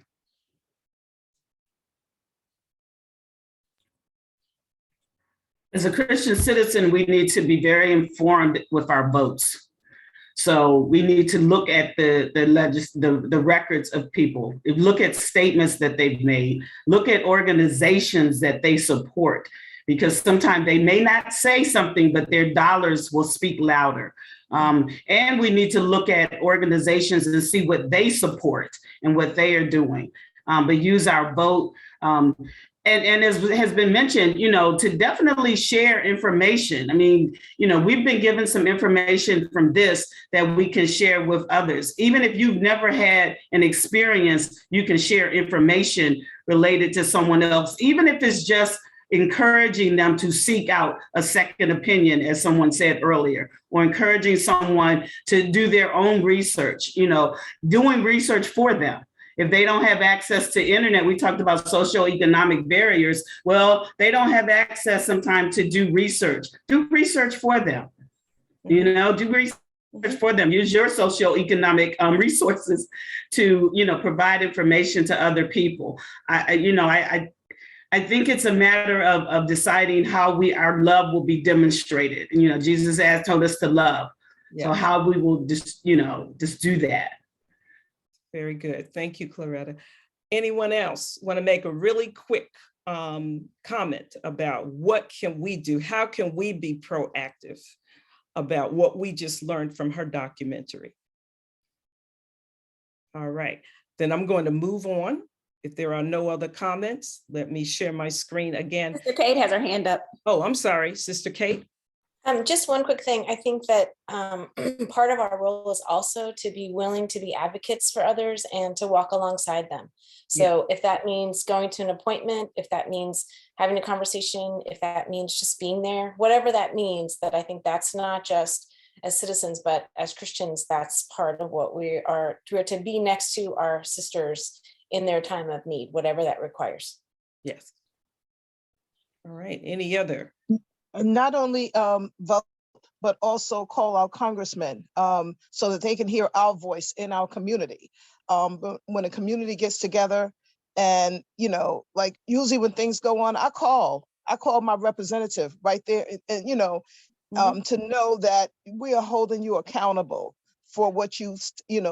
As a Christian citizen, we need to be very informed with our votes. So we need to look at the records of people, look at statements that they've made, look at organizations that they support, because sometimes they may not say something, but their dollars will speak louder. And we need to look at organizations and see what they support and what they are doing, but use our vote. And as has been mentioned, to definitely share information. I mean, we've been given some information from this that we can share with others. Even if you've never had an experience, you can share information related to someone else, even if it's just encouraging them to seek out a second opinion, as someone said earlier, or encouraging someone to do their own research, doing research for them. If they don't have access to internet, we talked about socioeconomic barriers. Well, they don't have access sometimes to do research. Do research for them. Do research for them. Use your socioeconomic resources to, provide information to other people. I think it's a matter of deciding how our love will be demonstrated. Jesus has told us to love. Yeah. So how we will just do that. Very good. Thank you, Claretta. Anyone else want to make a really quick comment about what can we do? How can we be proactive about what we just learned from her documentary? All right, then I'm going to move on. If there are no other comments, let me share my screen again. Sister Kate has her hand up. Oh, I'm sorry, Sister Kate. Just one quick thing. I think that part of our role is also to be willing to be advocates for others and to walk alongside them. So if that means going to an appointment, if that means having a conversation, if that means just being there, whatever that means, that I think that's not just as citizens, but as Christians, that's part of what we are to be next to our sisters in their time of need, whatever that requires. Yes. All right, any other? Not only vote, but also call our congressmen so that they can hear our voice in our community. But when a community gets together and, like usually when things go on, I call my representative right there and to know that we are holding you accountable for what you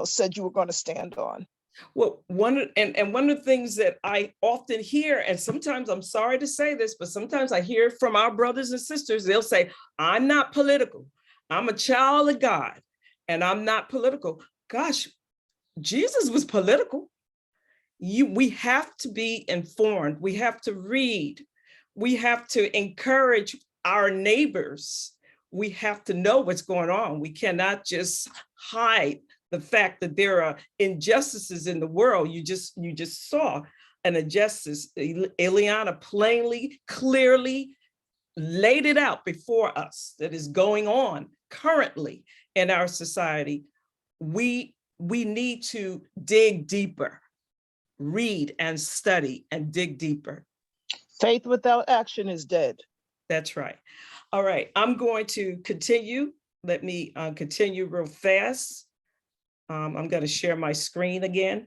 said you were going to stand on. Well, one of the things that I often hear, and sometimes I'm sorry to say this, but sometimes I hear from our brothers and sisters, they'll say, I'm not political. I'm a child of God and I'm not political. Gosh, Jesus was political. We have to be informed. We have to read. We have to encourage our neighbors. We have to know what's going on. We cannot just hide the fact that there are injustices in the world. You just saw an injustice. Eliana plainly, clearly laid it out before us that is going on currently in our society. We need to dig deeper, read and study and dig deeper. Faith without action is dead. That's right. All right, I'm going to continue. Let me continue real fast. I'm going to share my screen again.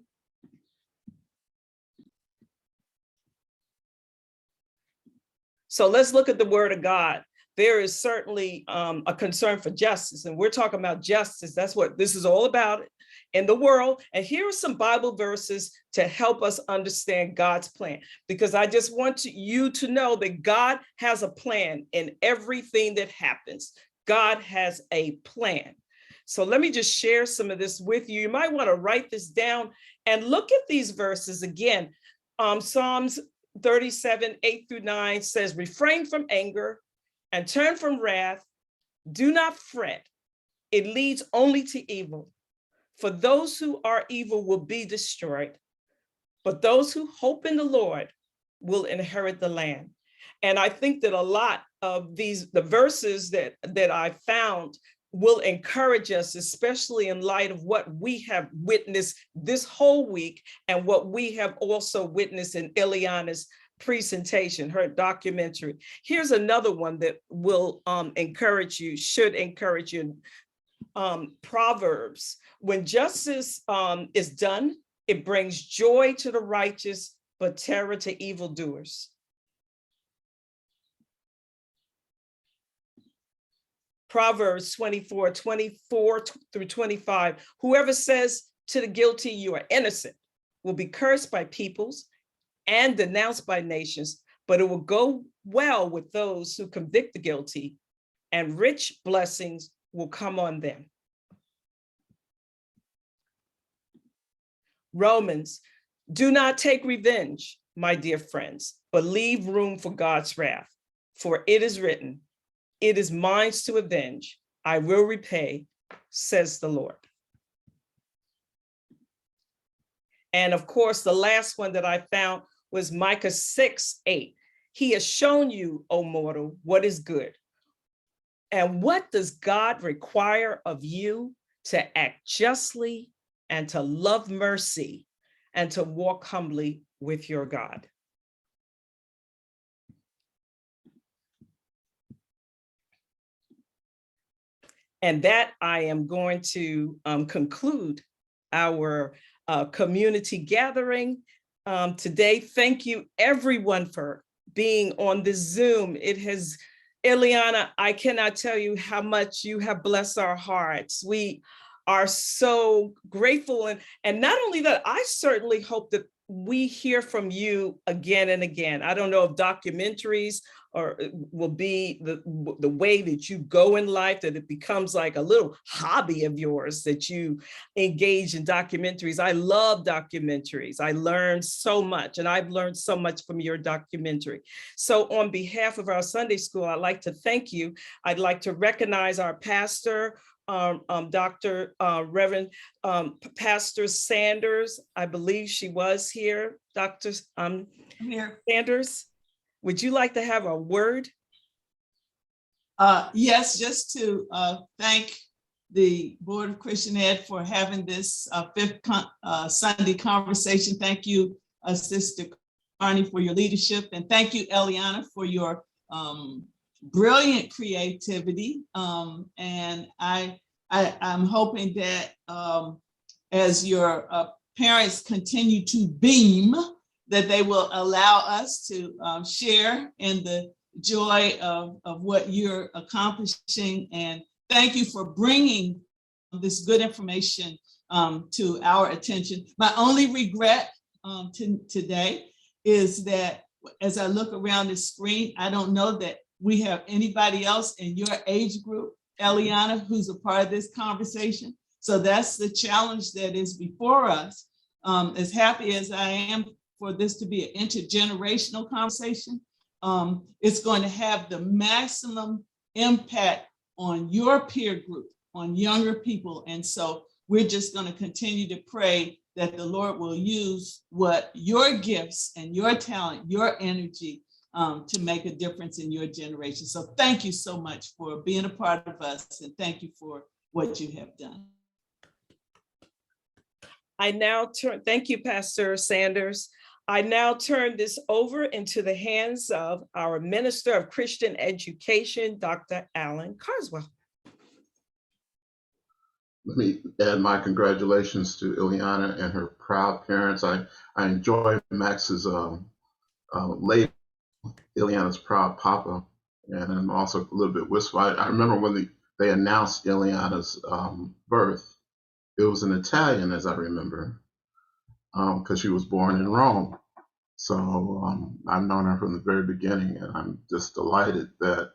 So let's look at the word of God. There is certainly a concern for justice, and we're talking about justice. That's what this is all about in the world. And here are some Bible verses to help us understand God's plan, because I just want you to know that God has a plan in everything that happens. God has a plan. So let me just share some of this with you. You might want to write this down and look at these verses again. Psalms 37, 8-9 says, refrain from anger and turn from wrath. Do not fret. It leads only to evil. For those who are evil will be destroyed, but those who hope in the Lord will inherit the land. And I think that a lot of the verses that I found will encourage us, especially in light of what we have witnessed this whole week and what we have also witnessed in Eliana's presentation, her documentary. Here's another one that will encourage you, should encourage you. Proverbs: when justice is done, it brings joy to the righteous, but terror to evildoers. Proverbs 24 through 25. Whoever says to the guilty, you are innocent, will be cursed by peoples and denounced by nations, but it will go well with those who convict the guilty, and rich blessings will come on them. Romans: do not take revenge, my dear friends, but leave room for God's wrath. For it is written, it is mine to avenge, I will repay, says the Lord. And of course, the last one that I found was Micah 6:8. He has shown you, O mortal, what is good. And what does God require of you? To act justly and to love mercy and to walk humbly with your God. And that I am going to conclude our community gathering today. Thank you everyone for being on this Zoom. It has, Eliana, I cannot tell you how much you have blessed our hearts. We are so grateful. And not only that, I certainly hope that we hear from you again and again. I don't know if documentaries or will be the way that you go in life, that it becomes like a little hobby of yours, that you engage in documentaries. I love documentaries. I learned so much, and I've learned so much from your documentary. So on behalf of our Sunday school, I'd like to thank you. I'd like to recognize our pastor, Dr. Reverend Pastor Sanders. I believe she was here. Dr. Sanders, would you like to have a word? Yes, just to thank the Board of Christian Ed for having this fifth Sunday conversation. Thank you, Sister Carney, for your leadership. And thank you, Eliana, for your brilliant creativity. And I'm hoping that as your parents continue to beam, that they will allow us to share in the joy of what you're accomplishing. And thank you for bringing this good information to our attention. My only regret today is that as I look around the screen, I don't know that we have anybody else in your age group, Eliana, who's a part of this conversation. So that's the challenge that is before us. As happy as I am for this to be an intergenerational conversation, it's going to have the maximum impact on your peer group, on younger people. And so we're just going to continue to pray that the Lord will use what your gifts and your talent, your energy to make a difference in your generation. So thank you so much for being a part of us, and thank you for what you have done. I now turn, thank you, Pastor Sanders. I now turn this over into the hands of our Minister of Christian Education, Dr. Alan Carswell. Let me add my congratulations to Eliana and her proud parents. I enjoy Max's late Eliana's proud papa, and I'm also a little bit wistful. I remember when they announced Eliana's birth. It was in Italian, as I remember, because she was born in Rome. So I've known her from the very beginning, and I'm just delighted that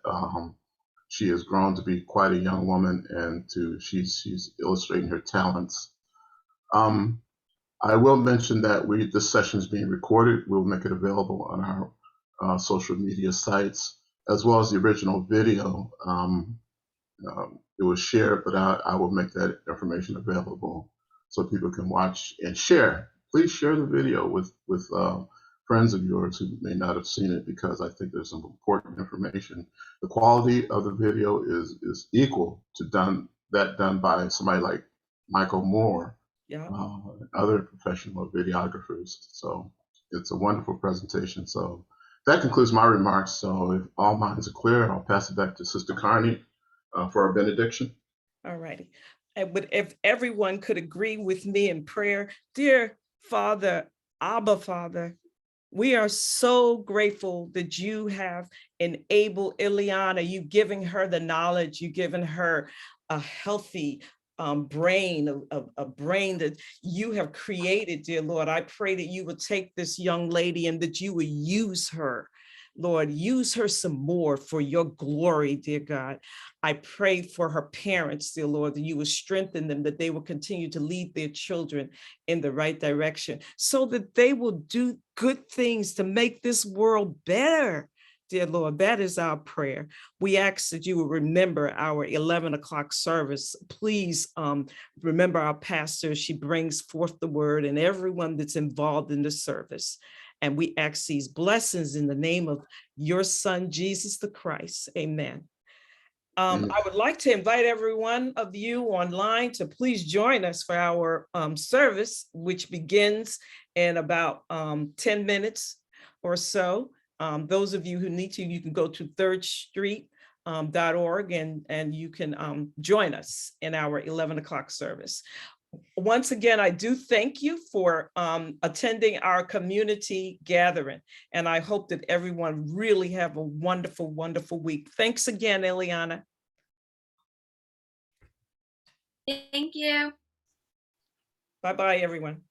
she has grown to be quite a young woman, and she's illustrating her talents. I will mention that this session is being recorded. We'll make it available on our social media sites, as well as the original video. It was shared, but I will make that information available so people can watch and share. Please share the video with friends of yours who may not have seen it, because I think there's some important information. The quality of the video is equal to done by somebody like Michael Moore, Yeah. and other professional videographers. So it's a wonderful presentation. So that concludes my remarks. So if all minds are clear, I'll pass it back to Sister Carney for our benediction. All righty. And but if everyone could agree with me in prayer, dear Father, Abba Father, we are so grateful that you have enabled Eliana, you giving her the knowledge, you given her a healthy brain, a brain that you have created, dear Lord. I pray that you would take this young lady and that you would use her. Lord, use her some more for your glory, dear God. I pray for her parents, dear Lord, that you will strengthen them, that they will continue to lead their children in the right direction so that they will do good things to make this world better. Dear Lord, that is our prayer. We ask that you will remember our 11 o'clock service. Please remember our pastor. She brings forth the word and everyone that's involved in the service. And we ask these blessings in the name of your son, Jesus the Christ. Amen. I would like to invite everyone of you online to please join us for our service, which begins in about 10 minutes or so. Those of you who need to, you can go to thirdstreet.org and you can join us in our 11 o'clock service. Once again, I do thank you for attending our community gathering, and I hope that everyone really have a wonderful, wonderful week. Thanks again, Eliana. Thank you. Bye-bye, everyone.